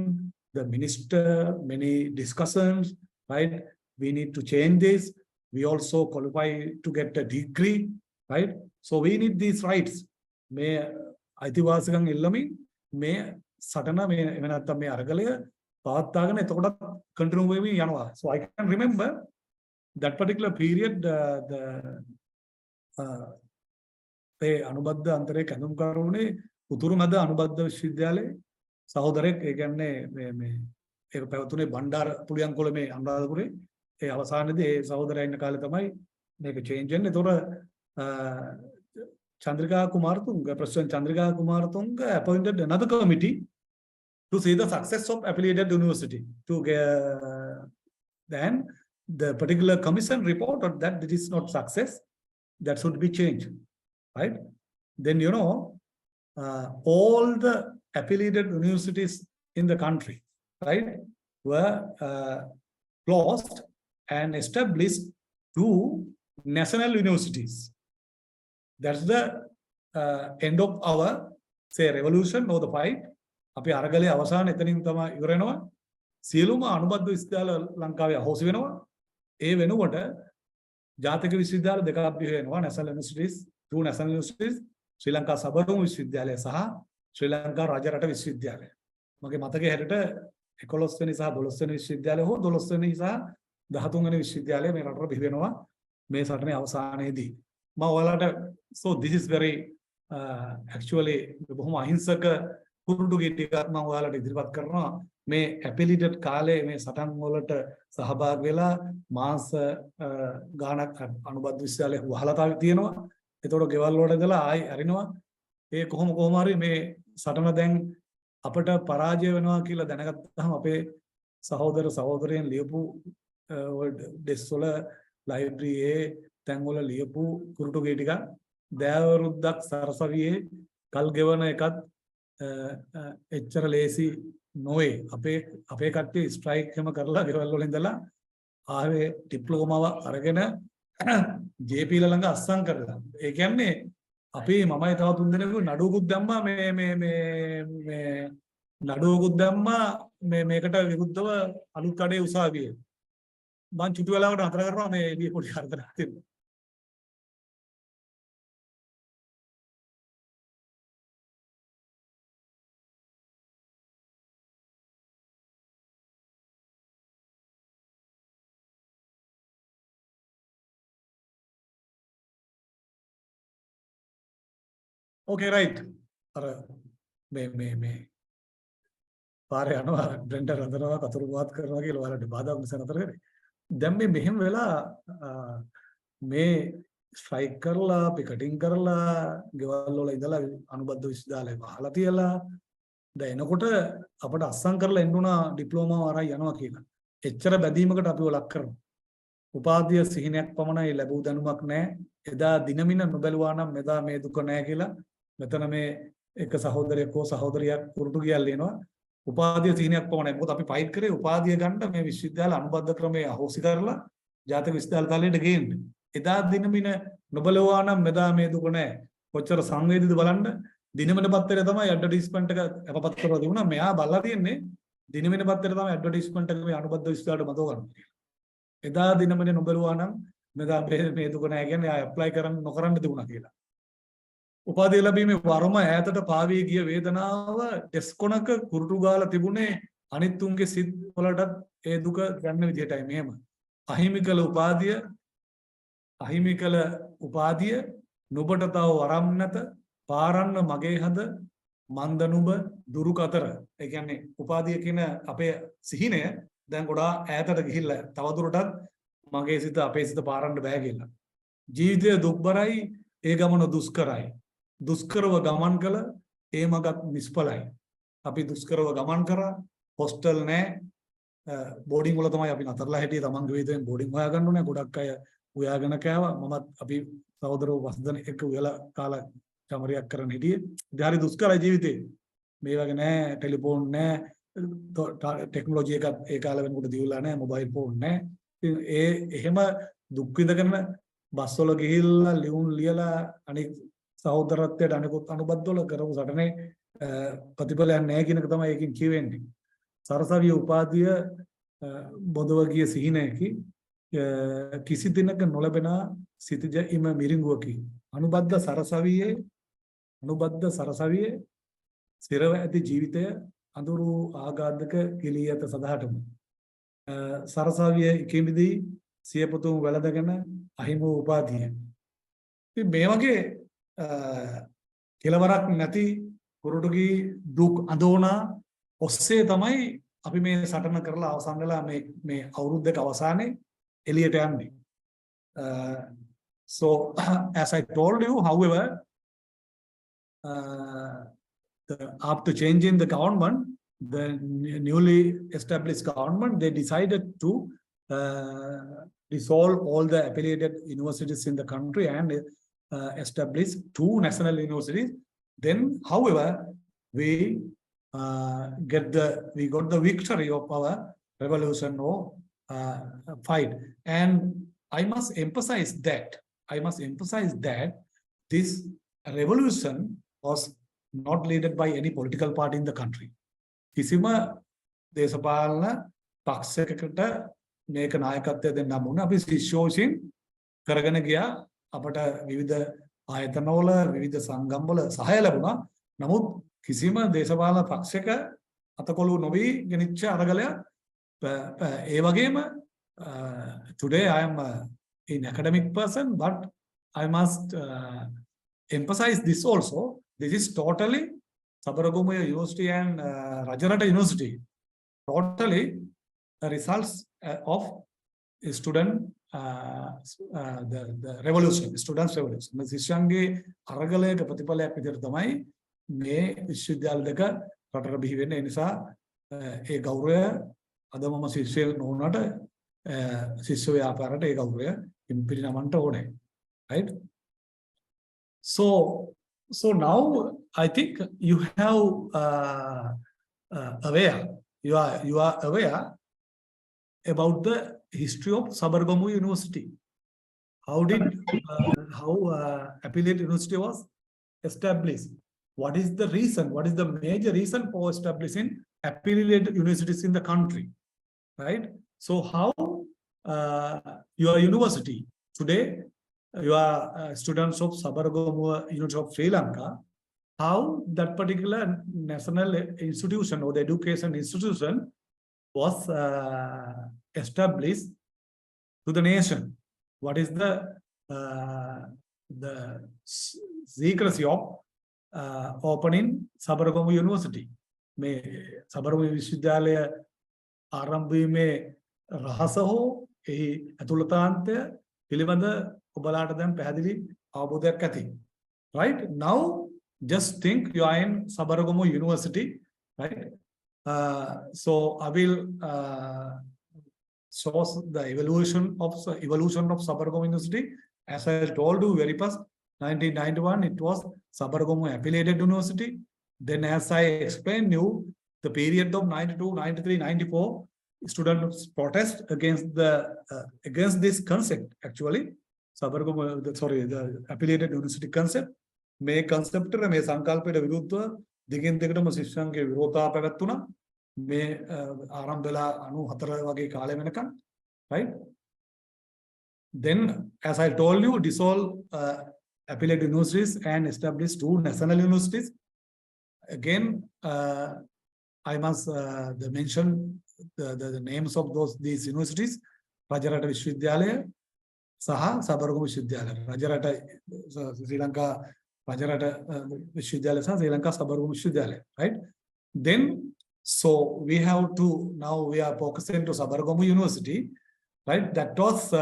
the minister, many discussions, right? We need to change this. We also qualify to get a degree, right? So we need these rights. May අයිතිවාසිකම් ඉල්ලමින් මේ සටන මේ එව නැත්තම් මේ අරගලය පවත්වාගෙන එතකොට continue වෙමින් යනවා. So I can remember that particular period ඒ අනුබද්ධ අන්තරේ කැඳුම් කරුණේ උතුරු මැද අනුබද්ධ විශ්වවිද්‍යාලයේ සහෝදරයෙක් ඒ කියන්නේ මේ ඒක පැවතුනේ බණ්ඩාර පුලියන්කොළ මේ අනුරාධපුරේ ඒ අවසානයේදී ඒ සහෝදරයා ඉන්න කාලේ තමයි මේක චේන්ජ් වෙන්නේ. ඒතකොට Chandrika Kumaratunga, President Chandrika Kumaratunga appointed another committee to see the success of affiliated university. Then the particular commission reported that this is not success, that should be changed, right? Then all the affiliated universities in the country, right, were closed and established two national universities. That's the end of our, say, revolution or the fight. අපි අරගලේ අවසාන එතනින් තමයි ඉවර වෙනවා. සියලුම අනුබද්ධ විශ්වවිද්‍යාල ලංකාවේ අහෝසි වෙනවා. ඒ වෙනුවට ජාතික විශ්වවිද්‍යාල දෙකක් බිහි වෙනවා. National Universities, two national universities, ශ්‍රී ලංකා සබරගමු විශ්වවිද්‍යාලය සහ ශ්‍රී ලංකා රජරට විශ්වවිද්‍යාලය. මගේ මතකයේ හැටියට 11 වෙනි සහ 12 වෙනි විශ්වවිද්‍යාලය හෝ 12 වෙනි සහ 13 වෙනි විශ්වවිද්‍යාලය මේ රටට බිහි වෙනවා මේ සටනේ අවසානයේදී. So this is very actually බොහොම අහිංසක කුරුඩු ගෙඩියක් මම ඔයාලට ඉදිරිපත් කරනවා. මේ affiliated කාලේ මේ සටන් වලට සහභාගී වෙලා මාස ගාණක් අනුබද්ධ විශ්වවිද්‍යාලේ වහලා තියෙනවා. ඒතකොට ගෙවල් වල ඉඳලා ආයි අරිනවා. ඒ කොහොම හරි මේ සටන දැන් අපිට පරාජය වෙනවා කියලා දැනගත්තාම අපේ සහෝදර සහෝදරයන් ලියපු ඩෙස් වල ලයිබ්‍රරියේ තැන්වල ලියපු කුරුටු ගේ ටික දෑවරුද්දක් සරසවියේ කල් ගෙවන එකත් එච්චර ලේසි නොවේ. අපේ කට්ටිය ස්ට්‍රයික් හැම කරලා ගෙවල් වල ඉඳලා ආවේ ඩිප්ලෝමාව අරගෙන ජේ.පී ළඟ අස්සම් කරලා. ඒ කියන්නේ අපි මමයි තව තුන් දෙනෙකු නඩුවකුත් දැම්මා මේ නඩුවකුත් දැම්මා මේකට විරුද්ධව අලුත් කඩේ උසාවියේ. මං චුටි වෙලාවකට අතර කරනවා මේ එළිය පොඩි හතරක් තියෙනවා. Okay, right. මේ පාරේ යනවා බ්ලෙන්ඩර් හදනවා කතරු වාත් කරනවා කියලා ඔයාලට බාධා වුණ සනතර කරේ. දැන් මේ මෙහෙම වෙලා මේ ස්ට්‍රයික් කරලා පිකටින් කරලා ගෙවල් වල ඉඳලා අනුබද්ධ විශ්වවිද්‍යාලේ වහලා තියලා දැන් එනකොට අපිට අස්සම් කරලා එන්න උනා ඩිප්ලෝමාව අරන් යනවා කියලා. එච්චර බැදීමකට අපිව ලක් කරනවා. උපාධිය සිහිනයක් පමණයි ලැබූ දැනුමක් නැහැ. එදා දිනමින නොබැලුවා නම් මෙදා මේ දුක නැහැ කියලා මෙතන මේ එක සහෝදරයෙක් හෝ සහෝදරියක් කුරුටු ගියල් එනවා. උපාධිය සිහිනයක් පමණයි. මොකද අපි ෆයිට් කරේ උපාධිය ගන්න මේ විශ්වවිද්‍යාල අනුබද්ධ ක්‍රමයේ අහෝසි කරලා ජාතික විශ්වවිද්‍යාල තලයට ගේන්න. එදා දිනමින නොබලවා නම් මෙදා මේ දුක නැහැ. කොච්චර සංවේදීද බලන්න. දිනමින පත්තරේ තමයි ඇඩ්වර්ටයිස්මන්ට් එක අපපත් කරලා තිබුණා. මෙයා බලලා තියන්නේ දිනමින පත්තරේ තමයි ඇඩ්වර්ටයිස්මන්ට් එක මේ අනුබද්ධ විශ්වවිද්‍යාලයට මතව ගන්න. එදා දිනමින නොබලවා නම් මෙදා මේ දුක නැහැ කියන්නේ ආ ඇප්ලයි කරන්න නොකරන්න තිබුණා කියලා. උපාධිය ලැබීමේ වරම ඈතට පාවී ගිය වේදනාව එස්කොනක කුරුටු ගාලා තිබුණේ අනිත් තුන්ගේ සිත් වලටත් ඒ දුක ගන්න විදිහටයි මෙහෙම. අහිමි කළ උපාධිය නුඹට තව වරම් නැත පාරන්න මගේ හද මන්ද නුඹ දුරු කතර. ඒ කියන්නේ උපාධිය කියන අපේ සිහිනය දැන් ගොඩාක් ඈතට ගිහිල්ලා තවදුරටත් මගේ සිත අපේ සිත පාරන්න බෑ කියලා. ජීවිතය දුක්බරයි, ඒ ගමන දුෂ්කරයි. දුෂ්කරව ගමන් කළ ඒ මගත් නිෂ්ඵලයි. අපි දුෂ්කරව ගමන් කරා, හොස්ටල් නැහැ, බෝඩින් වල තමයි අපි නතරලා හිටියේ. තමන්ගේ වේදෙන් බෝඩින් හොයාගන්න ඕනේ. ගොඩක් අය උයාගෙන කෑවා. මමත් අපි සහෝදරව වස්දන එක උයලා කාලා කමරියක් කරන් හිටියේ. ඉතින් හරි දුෂ්කරයි ජීවිතේ. මේ වගේ නැහැ, ටෙලිෆෝන් නැහැ, ටෙක්නොලොජි එකත් ඒ කාලේ වෙනකොට දියුලා නැහැ, මොබයිල් ෆෝන් නැහැ. ඉතින් එහෙම දුක් විඳගෙන බස් වල ගිහිල්ලා ලියුම් ලියලා අනික සහෝදරත්වයට අනිකුත් අනුබද්ධ වල කරපු සටනේ ප්‍රතිඵලයක් නැහැ කියන එක තමයි ඒකෙන් කියවෙන්නේ. සරසවිය උපාධිය බොදව ගිය සිහිනයකි කිසි දිනක නොලැබෙන සිතජ ඉම මිරිඟුවකි. අනුබද්ධ සරසවියේ සිරව ඇති ජීවිතය අඳුරු ආගාධක ගිලී ඇත සදහටම. සරසවිය ඉකිමිදී සියපුතුන් වැළඳගෙන අහිමි වූ උපාධිය. ඉතින් මේ වගේ කෙලවරක් නැති කුරුටුගී දුක් අඳෝනා ඔස්සේ තමයි අපි මේ සටන කරලා අවසන් වෙලා මේ අවුරුද්දක අවසානයේ එළියට යන්නේ. So as I told you, however, after changing the government, the newly established government, they decided to dissolve all the affiliated universities in the country and establish 2 national universities. Then, however, we got the victory of our revolution or fight. And I must emphasize that this revolution was not led by any political party in the country. කිසිම දේශපාලන පක්ෂයකට මේක නායකත්වය දෙන්න හම්බුනේ. අපි ශිෂ්‍යෝ විසින් කරගෙන ගියා. අපට විවිධ ආයතනවල විවිධ සංගම්වල සහාය ලැබුණා. නමුත් කිසිම දේශපාලන පක්ෂයක අතකොළු නොවි ගෙනිච්ච අරගලය ඒ වගේම today I am an academic person, but I must emphasize this also. This is totally Sabaragamuwa University and Rajarata University. Totally the results of student the revolution, students revolution. මේ ශිෂ්‍යයන්ගේ අරගලයක ප්‍රතිඵලයක් විදිහට තමයි මේ විශ්වවිද්‍යාල දෙක රටට බිහි වෙන්නේ. ඒ නිසා ඒ ගෞරවය අද මම ශිෂ්‍ය නොවුනට ශිෂ්‍ය ව්‍යාපාරයට ඒ ගෞරවය පිරිනමන්න ඕනේ. Right? So now I think you have you are aware about the history of Sabaragamuwa University. How affiliate university was established? What is the reason? What is the major reason for establishing affiliate universities in the country? Right? So how your university today, you are students of Sabaragamuwa University of Sri Lanka, how that particular national institution or the education institution was established to the nation. What is the secrecy of opening Sabaragamuwa University? මේ සබරගමුව විශ්වවිද්‍යාලය ආරම්භ වීමේ රහස හෝ එහි අතුලතාන්තය පිළිබඳ ඔබලාට දැන් පැහැදිලි අවබෝධයක් ඇති. Right? Now just think you are in Sabaragamuwa University, right? So I will show the evolution of Sabaragamuwa University. As I told you, very first 1991 it was Sabaragamuwa affiliated university. Then as I explained you, the period of 92, 93, 94, students protest against this concept actually. Sabaragamuwa, the affiliated university concept. මේ concept එක මේ සංකල්පයට විරුද්ධව දිගින් දිගටම ශිෂ්‍යයන්ගේ විරෝධතා පැවැත්තුණා. මේ ආරම්භ වෙලා 94 වගේ කාලෙ වෙනකන්. Right? Then as I told you, dissolve affiliated universities and establish 2 national universities. Again, I must mention the names of these universities. Rajarata Vishwavidyalaya saha Sabaragamuwa Vishwavidyalaya. Rajarata Sri Lanka Rajarata Vishwavidyalaya saha Sri Lanka Sabaragamuwa Vishwavidyalaya. Right? Then So we have to, now we are focusing to Sabaragamuwa University, right? That was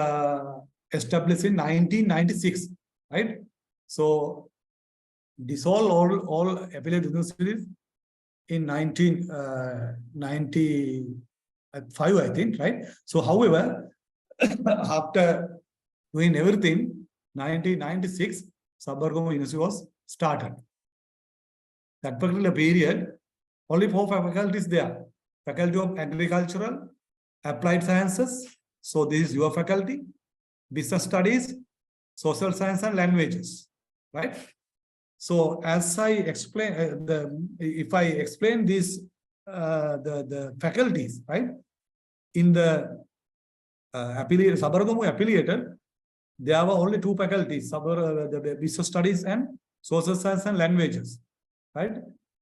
established in 1996, right? So dissolve all affiliate universities in 1995, I think, right? So however, after doing everything, 1996, Sabaragamuwa University was started. That particular period, only 4 faculties there. Faculty of Agricultural, Applied Sciences, so this is your faculty, Business Studies, Social Science and Languages, right? So as I explain, if I explain this, the faculties, right? In the Sabaragamuwa affiliated, there were only 2 faculties, the Business Studies and Social Science and Languages, right?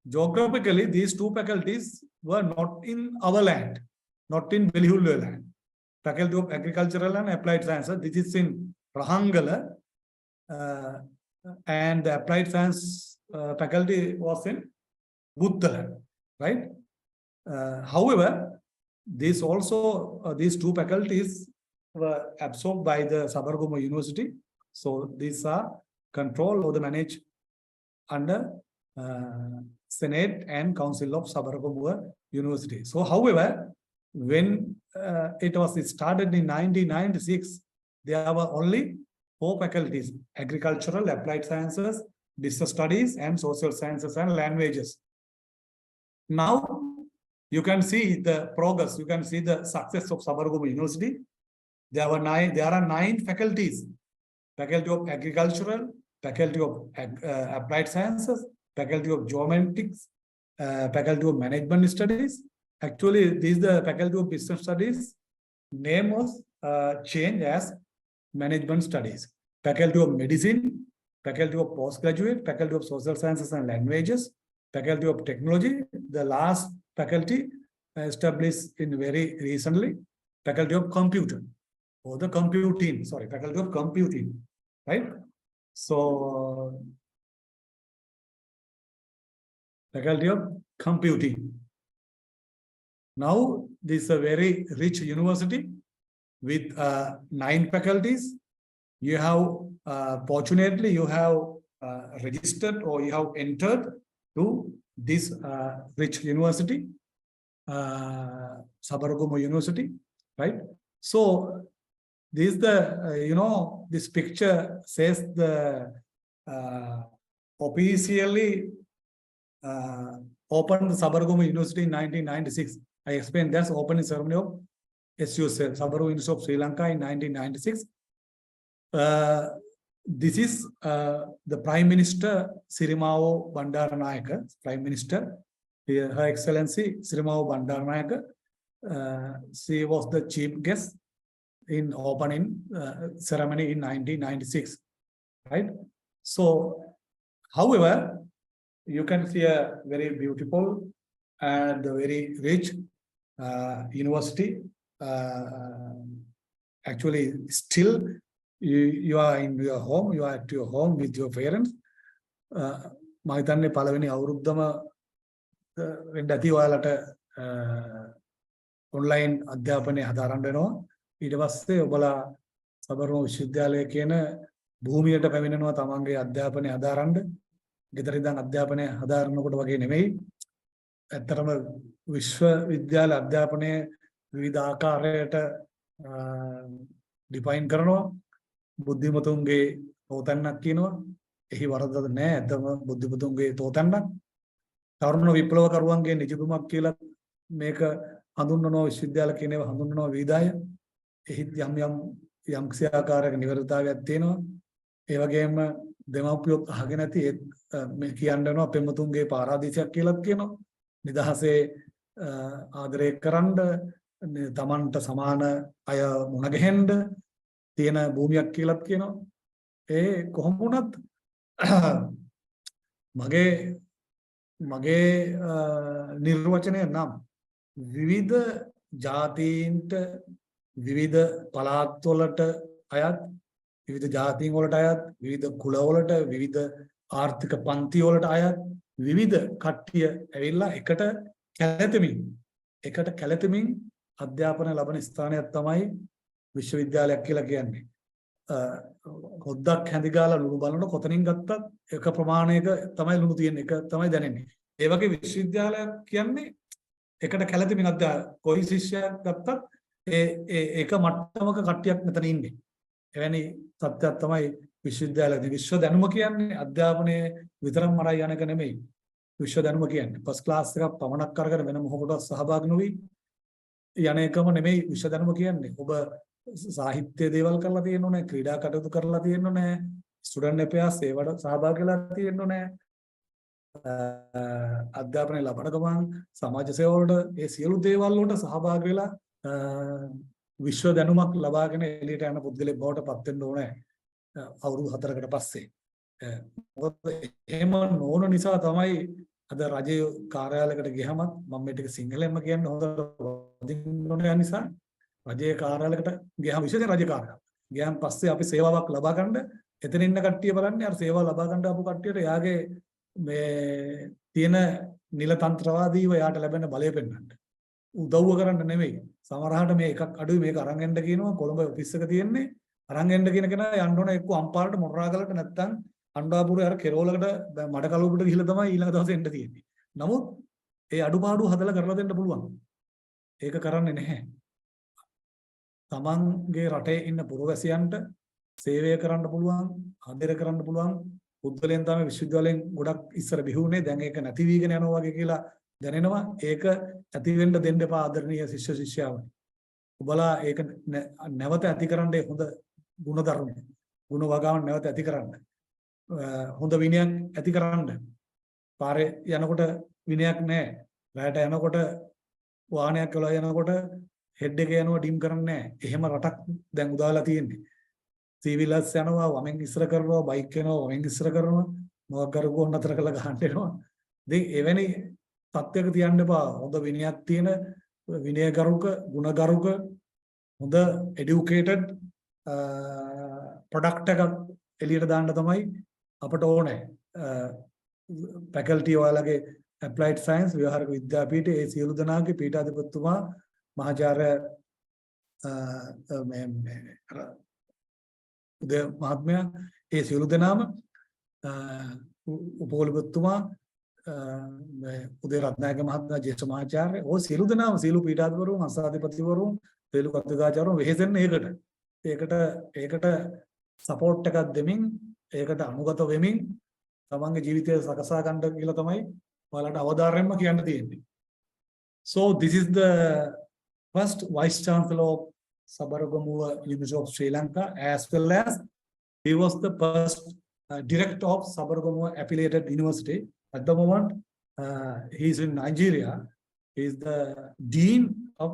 Geographically, these 2 faculties were not in our land, not in Belihullu land. Faculty of Agricultural and Applied Sciences, this is in Rahangala, and the Applied Science faculty was in Buddha, right? However, these 2 faculties were absorbed by the Sabaragamuwa University. So these are controlled or managed under Senate and Council of Sabaragamuwa University. So however, when it was started in 1996, there were only 4 faculties: Agricultural, Applied Sciences, Business Studies, and Social Sciences and Languages. Now, you can see the progress, you can see the success of Sabaragamuwa University. There are 9 faculties: Faculty of Agricultural, Faculty of Applied Sciences, Faculty of Geometrics, Faculty of Management Studies. Actually, this is the Faculty of Business Studies. Name was changed as Management Studies. Faculty of Medicine, Faculty of Postgraduate, Faculty of Social Sciences and Languages, Faculty of Technology. The last faculty established in very recently, Faculty of Computer, or the Computing, sorry, Faculty of Computing, right? So, Faculty of Computing. Now, this is a very rich university with 9 faculties. You have, fortunately, you have registered or you have entered to this rich university, Sabaragamuwa University, right? So, this is the, this picture says the officially opened the Sabaragamuwa University in 1996. I explained that's opening ceremony of SUSL, Sabaragamuwa University of Sri Lanka in 1996. This is the Prime Minister Sirimao Bandaranayake, Prime Minister, Her Excellency Sirimao Bandaranayake. She was the chief guest in opening ceremony in 1996, right? So, however, you can see a very beautiful and very rich university. Actually, still, you are in your home, you are at your home with your parents. මහිතන්නේ පළවෙනි අවුරුද්දම වෙන්න ඇති ඔයාලට online අධ්‍යාපනය හදාරන්න වෙනවා. ඊට පස්සේ ඔබලා සබරගමු විශ්වවිද්‍යාලය කියන භූමියට පැමිණෙනවා තමන්ගේ අධ්‍යාපනය හදාරන්න. ගෙදර ඉඳන් අධ්‍යාපනය හදාරනකොට වගේ නෙමෙයි. ඇත්තටම විශ්වවිද්‍යාල අධ්‍යාපනය විවිධ ආකාරයට ඩිෆයින් කරනවා. බුද්ධිමතුන්ගේ තෝතන්නක් කියනවා. එහි වරදක් නැහැ. ඇත්තම බුද්ධිමතුන්ගේ තෝතන්නක්. තරුණ විප්ලවකරුවන්ගේ නිජබිමක් කියලා මේක හඳුන්වනවා විශ්වවිද්‍යාල කියන ඒවා හඳුන්වනවා විවිධය. එහි යම් කිසි ආකාරයක නිවැරදිතාවයක් තියෙනවා. ඒ වගේම දෙමව්පියෝ අහගෙන නැති මේ කියනවා පෙම්වතුන්ගේ පාරාදීසයක් කියලාත් කියනවා. නිදහසේ ආදරය කරන්න, තමන්ට සමාන අය මුණ ගැහෙන්න තියෙන භූමියක් කියලාත් කියනවා. ඒ කොහොම වුණත් මගේ නිර්වචනය නම් විවිධ ජාතීන්ට විවිධ පළාත්වලට අයත්, විවිධ ජාතීන් වලට අයත්, විවිධ කුලවලට, විවිධ ආර්ථික පන්ති වලට අයත් විවිධ කට්ටිය ඇවිල්ලා එකට කැළතෙමින් එකට කැළතෙමින් අධ්‍යාපන ලබන ස්ථානයක් තමයි විශ්වවිද්‍යාලයක් කියලා කියන්නේ. හොද්දක් හැඳි ගාලා ලුණු බලනකොට කොතනින් ගත්තත් එක ප්‍රමාණයක තමයි ලුණු තියෙන්නේ. එක තමයි දැනෙන්නේ. ඒ වගේ විශ්වවිද්‍යාලයක් කියන්නේ එකට කැළතෙමින් කොයි ශිෂ්‍යයෙක් ගත්තත් ඒක මට්ටමක කට්ටියක් මෙතන ඉන්නේ. එවැනි තත්ත්වයක් තමයි විශ්වවිද්‍යාලයේ විශ්ව දැනුම කියන්නේ අධ්‍යාපනයේ විතරක් මරයි යන එක නෙමෙයි. විශ්ව දැනුම කියන්නේ ෆස්ට් ක්ලාස් එකක් පමණක් කරගෙන වෙන මොහොතකට සහභාගී නොවි යන එකම නෙමෙයි විශ්ව දැනුම කියන්නේ. ඔබ සාහිත්‍ය දේවල් කරලා තියෙන්න ඕනේ, ක්‍රීඩා කටයුතු කරලා තියෙන්න ඕනේ, ස්ටුඩන්ට් අපේස් ඒවට සහභාගී වෙලා තියෙන්න ඕනේ. අධ්‍යාපනය ලබන ගමන් සමාජ සේව වලට ඒ සියලු දේවල් වලට සහභාගී වෙලා විශ්ව දැනුමක් ලබාගෙන එළියට යන පුද්ගලෙක් බවට පත් වෙන්න ඕනේ අවුරුදු 4කට පස්සේ. මොකද එහෙම නොවන නිසා තමයි අද රජයේ කාර්යාලයකට ගියහම මම මේ ටික සිංහලෙන්ම කියන්නේ හොඳට වදින්න ඕන නිසා රජයේ කාර්යාලයකට ගියහම විශේෂයෙන් රජ කාර්යාලය. ගියන් පස්සේ අපි සේවාවක් ලබා ගන්න එතන ඉන්න කට්ටිය බලන්නේ අර සේවාව ලබා ගන්න ආපු කට්ටියට එයාගේ මේ තියෙන නිල තන්ත්‍රවාදීව යාට ලැබෙන බලය පෙන්වන්න. උදව්ව කරන්න නෙමෙයි. සමහරවිට මේ එකක් අඩුයි මේක අරන් එන්න කියනවා කොළඹ ඔෆිස් එක තියෙන්නේ අරන් එන්න කියන කෙනා යන්න ඕන එක්ක අම්පාරට මොරාගලට නැත්තම් අණ්ඩාපුරේ අර කෙරෝලකට මඩ කලුවකට ගිහලා තමයි ඊළඟ දවසේ එන්න තියෙන්නේ. නමුත් ඒ අඩුපාඩු හදලා කරලා දෙන්න පුළුවන්. ඒක කරන්නේ නැහැ. තමන්ගේ රටේ ඉන්න පුරවැසියන්ට සේවය කරන්න පුළුවන්, ආදරය කරන්න පුළුවන් පුද්ගලයන් තමයි විශ්වවිද්‍යාලයෙන් ගොඩක් ඉස්සර බිහුනේ. දැන් ඒක නැති වීගෙන යනවා වගේ කියලා දැනෙනවා. ඒක ඇති වෙන්න දෙන්න එපා ආදරණීය ශිෂ්‍ය ශිෂ්‍යාවනි. ඔබලා ඒක නැවත ඇතිකරන්නේ හොඳ ගුණධර්ම. ගුණ වගාවන් නැවත ඇතිකරන්න. හොඳ විනයක් ඇතිකරන්න. පාරේ යනකොට විනයක් නැහැ. රැයට යනකොට වාහනයක් වල යනකොට හෙඩ් එක යනවා ඩිම් කරන්නේ නැහැ. එහෙම රටක් දැන් උදාලා තියෙන්නේ. සීවිලස් යනවා වමෙන් ඉස්සර කරනවා බයික් යනවා වමෙන් ඉස්සර කරනවා මොකක් කරගෝ නතර කළා ගහන්න එනවා. ඉතින් එවැනි තත්ත්වයක තියන්න එපා. හොඳ විනයක් තියෙන විනයගරුක ගුණගරුක හොඳ එඩියුකේටඩ් ප්‍රොඩක්ට් එකක් එළියට දාන්න තමයි අපට ඕනේ. ෆැකල්ටි ඔයාලගේ ඇප්ලයිඩ් සයන්ස් ව්‍යවහාරික විද්‍යාපීඨයේ ඒ සියලු දෙනාගේ පීඨාධිපතිතුමා මහාචාර්ය උදය මහත්මයා ඒ සියලු දෙනාම උපකුලපතිතුමා උදේ රත්නායක මහත්මයා ජ්‍යෙෂ්ඨ මහාචාර්ය ඕ සියලු දෙනාම සියලු පීඨාධිපතිවරුන් අසාධිපතිවරුන් සියලු කතිකාචාර්යවරුන් වෙහෙසෙන්නේ ඒකට සපෝට් එකක් දෙමින් ඒකට අනුගත වෙමින් තමන්ගේ ජීවිතය සකසා ගන්න කියලා තමයි ඔයාලට අවධාරණයෙන්ම කියන්න තියෙන්නේ. So this is the first vice chancellor of Sabaragamuwa University of Sri Lanka, as well as he was the first director of Sabaragamuwa affiliated university. At the moment, he is in Nigeria. He is the dean of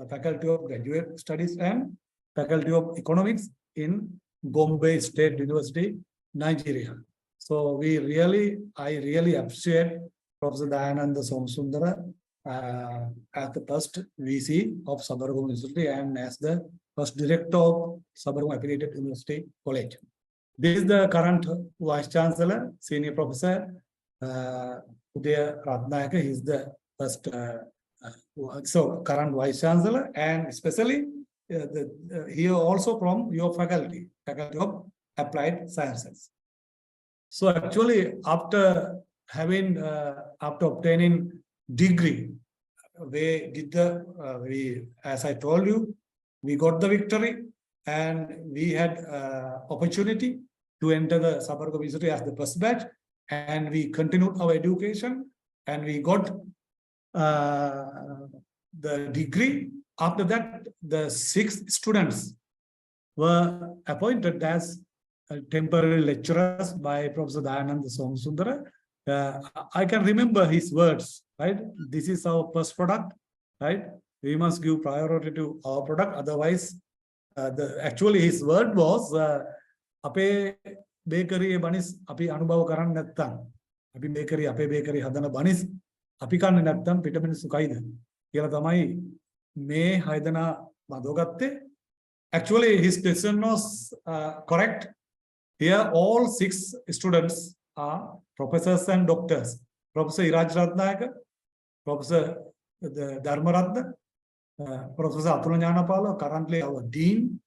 Faculty of Graduate Studies and Faculty of Economics in Bombay State University, Nigeria. So I really appreciate Professor Dayananda Somsundara as the first VC of Sabaragamuwa University and as the first director of Sabaragamuwa Affiliated University College. This is the current Vice Chancellor, Senior Professor Udaya Ratnayaka. He is the first, current Vice Chancellor, and especially here also from your faculty of Applied Sciences. So actually, after obtaining degree, as I told you, we got the victory and we had opportunity to enter the Sabaragamuwa University as the first batch, and we continued our education and we got the degree. After that, the 6 students were appointed as temporary lecturers by Professor Dayananda Somsundara. I can remember his words, right? This is our first product, right? We must give priority to our product. Otherwise, actually his word was, "Ape bakery banis api anubhav karan nattam, api bakery hadana banis api kanne nattam pita minisu kaida." Kiyala thamai me haidana madogatte. Actually, his decision was correct. Here, all 6 students are professors and doctors. Professor Iraj Ratnayaka, Professor the Dharmaratna, Professor Atula Jnanapala, currently our Dean,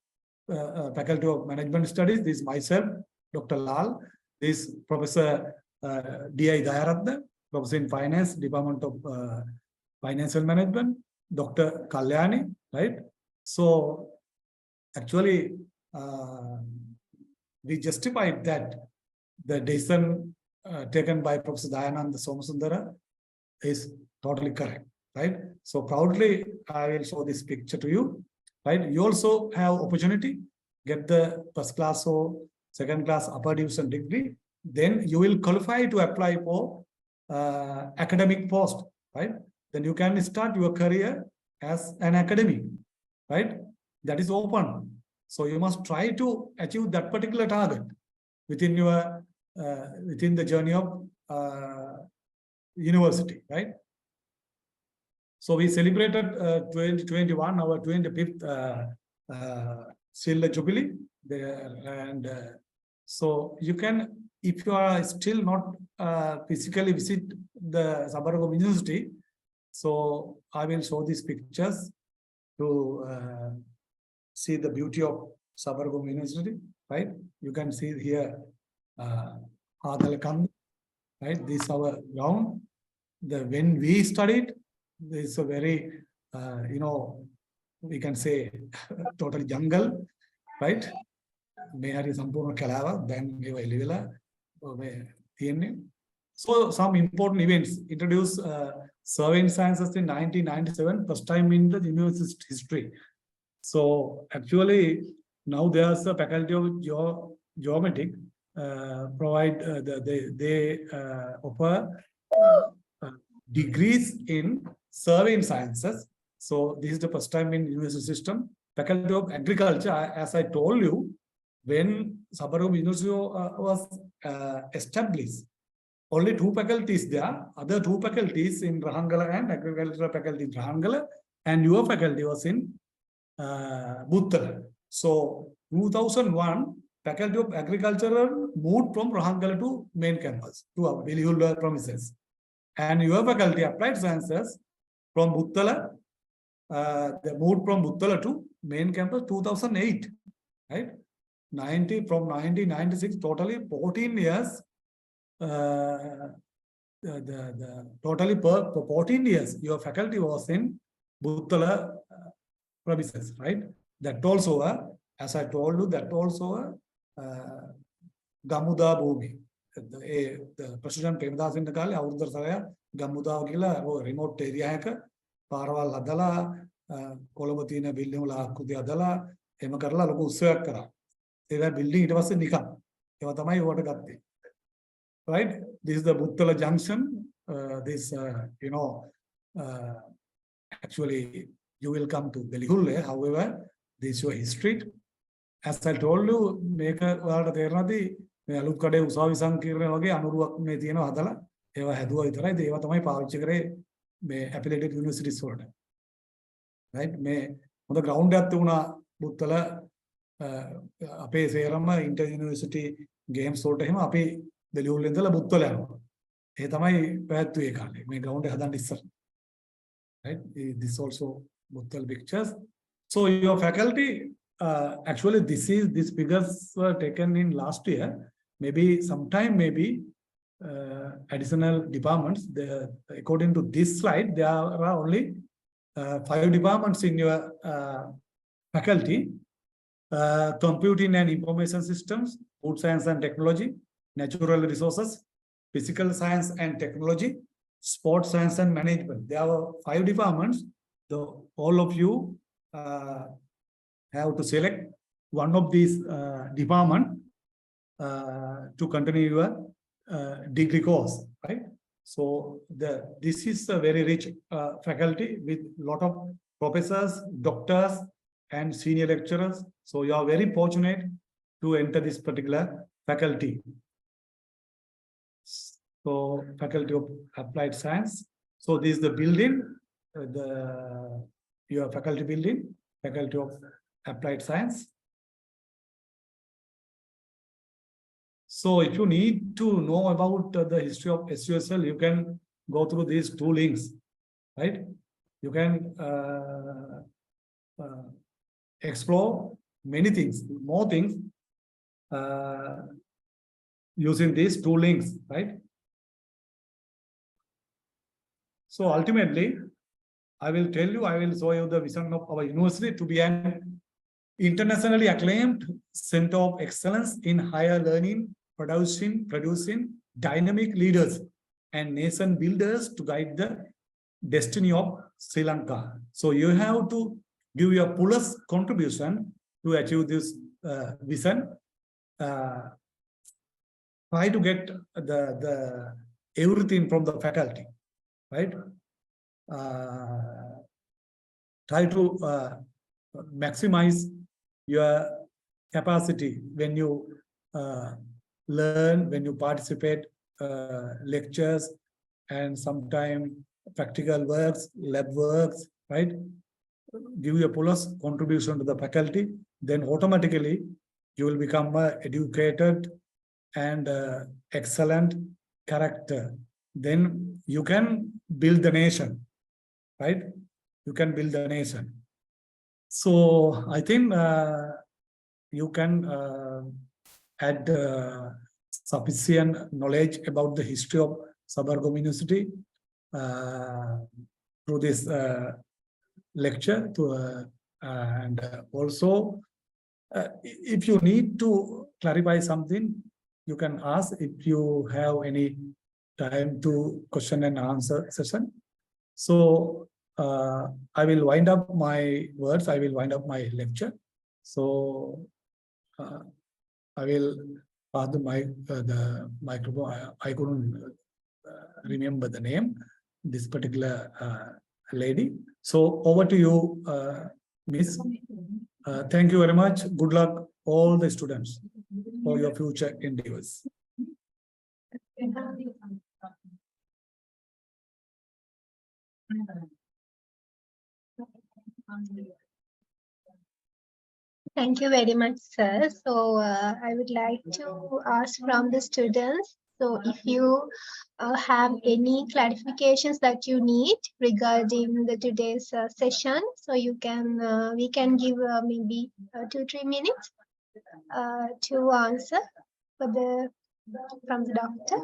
Faculty of Management Studies. This is myself, Dr. Lal. This Professor D.I. Dayaratna, Professor in Finance, Department of Financial Management, Dr. Kalyani, right? So actually, we justified that the decision taken by Professor Dayananda Somasundara is totally correct, right? So proudly, I will show this picture to you, right? You also have opportunity, get the first class or second class upper division degree, then you will qualify to apply for academic post, right? Then you can start your career as an academic, right? That is open. So you must try to achieve that particular target within your within the journey of university, right? So we celebrated 2021, our 25th Silver Jubilee there, and so you can, if you are still not physically visit the Sabaragamuwa University, so I will show these pictures to see the beauty of Sabaragamuwa University, right? You can see here Adalakand, right? This is our ground. When we studied, this is a very, we can say totally jungle, right? May hari sampurna kalawa, then we were elivela. So some important events introduced surveying sciences in 1997, first time in the university history. So actually now there's a faculty of geometric provide they offer degrees in surveying sciences. So this is the first time in university system. Faculty of Agriculture, as I told you, when Sabaragamuwa University was established, only 2 faculties there. Other 2 faculties in Rahangala and agricultural faculty in Rahangala, and your faculty was in Buttala. So 2001, Faculty of Agriculture moved from Rahangala to main campus, to our Velihula premises. And your faculty, Applied Sciences, from Buttala, they moved from Buttala to main campus 2008, right? From 1996, totally 14 years. Totally per 14 years, your faculty was in Buttala premises, right? That also, as I told you, that also Gamuda Bhumi. The President Premdas in the Kali, Audar Saya, Gamuda Gila, remote area, Parwal Adala, Kolobatina building La Kudi Adala, Emakarla, Lukusakara. They were building, it was a Nikam. Yavatamai Watagati. Right? This is the Buttala Junction. Actually, you will come to Velihule. However, this is your history. As I told you, make a word there. Look at Usavi Sankirne, Anuruak Medino Adala, Eva Hadua Itra, the Evatamai Pavchigre, may affiliated universities for right? May on the ground at Tuna Buttala Ape Serama Inter University Games sort of him, Ape the Lulindala Buttala. Etamai bad to Ekali, may ground Hadan is right? This also Buttal pictures. So your faculty, actually these figures were taken in last year. Maybe sometime, maybe additional departments. According to this slide, there are only 5 departments in your faculty: computing and information systems, food science and technology, natural resources, physical science and technology, sports science and management. There are 5 departments. All of you have to select one of these department to continue your degree course, right? So this is a very rich faculty with a lot of professors, doctors, and senior lecturers. So you are very fortunate to enter this particular faculty. So Faculty of Applied Science. So this is the building, your faculty building, Faculty of Applied Science. So if you need to know about the history of SUSL, you can go through these 2 links, right? You can explore many things, more things using these two links, right? So ultimately, I will show you the vision of our university to be an internationally acclaimed center of excellence in higher learning, producing dynamic leaders and nation builders to guide the destiny of Sri Lanka. So you have to give your fullest contribution to achieve this vision. Try to get the everything from the faculty, right? Try to maximize your capacity when you learn, when you participate lectures and sometimes practical works, lab works, right? Give your fullest contribution to the faculty, then automatically you will become an educated and excellent character. Then you can build the nation, right? You can build the nation. So I think you can add sufficient knowledge about the history of Sabaragamuwa University through this lecture. And also, if you need to clarify something, you can ask. If you have any time to question and answer session. So I will wind up my words. I will wind up my lecture. So I will pass the microphone. I couldn't remember the name, this particular lady. So over to you, Miss. Thank you very much. Good luck, all the students, for your future endeavors. Thank you very much, sir. So I would like to ask from the students. So if you have any clarifications that you need regarding the today's session, so you can we can give maybe 2-3 minutes to answer for the from the doctor.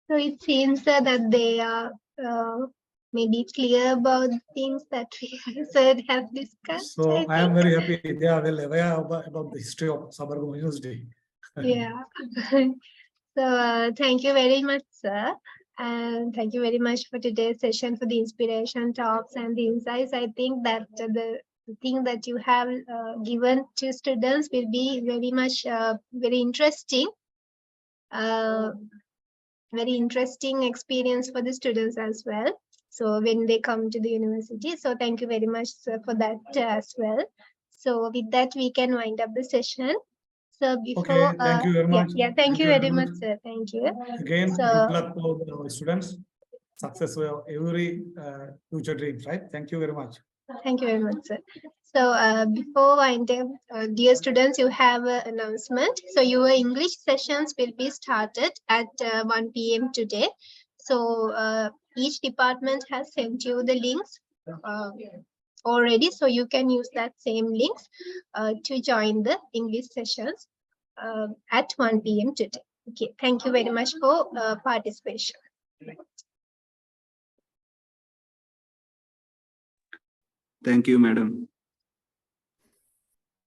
So it seems that they are maybe clear about things that we said have discussed. So I am very happy they are well aware about the history of Sabaragamuwa University. Yeah. So thank you very much, sir. And thank you very much for today's session, for the inspiration talks and the insights. I think that the thing that you have given to students will be very much very interesting. Very interesting experience for the students as well. So when they come to the university. So thank you very much, sir, for that as well. So with that, we can wind up the session. So before, okay, thank you very much. Thank you very much, sir. Thank you. Again, So, good luck for our students. Success for every future dreams, right? Thank you very much. Thank you very much, sir. So before I end, dear students, you have an announcement. So your English sessions will be started at 1 p.m. today. So each department has sent you the links already. So you can use that same links to join the English sessions at 1 p.m. today. Okay, thank you very much for participation. Thank you, madam.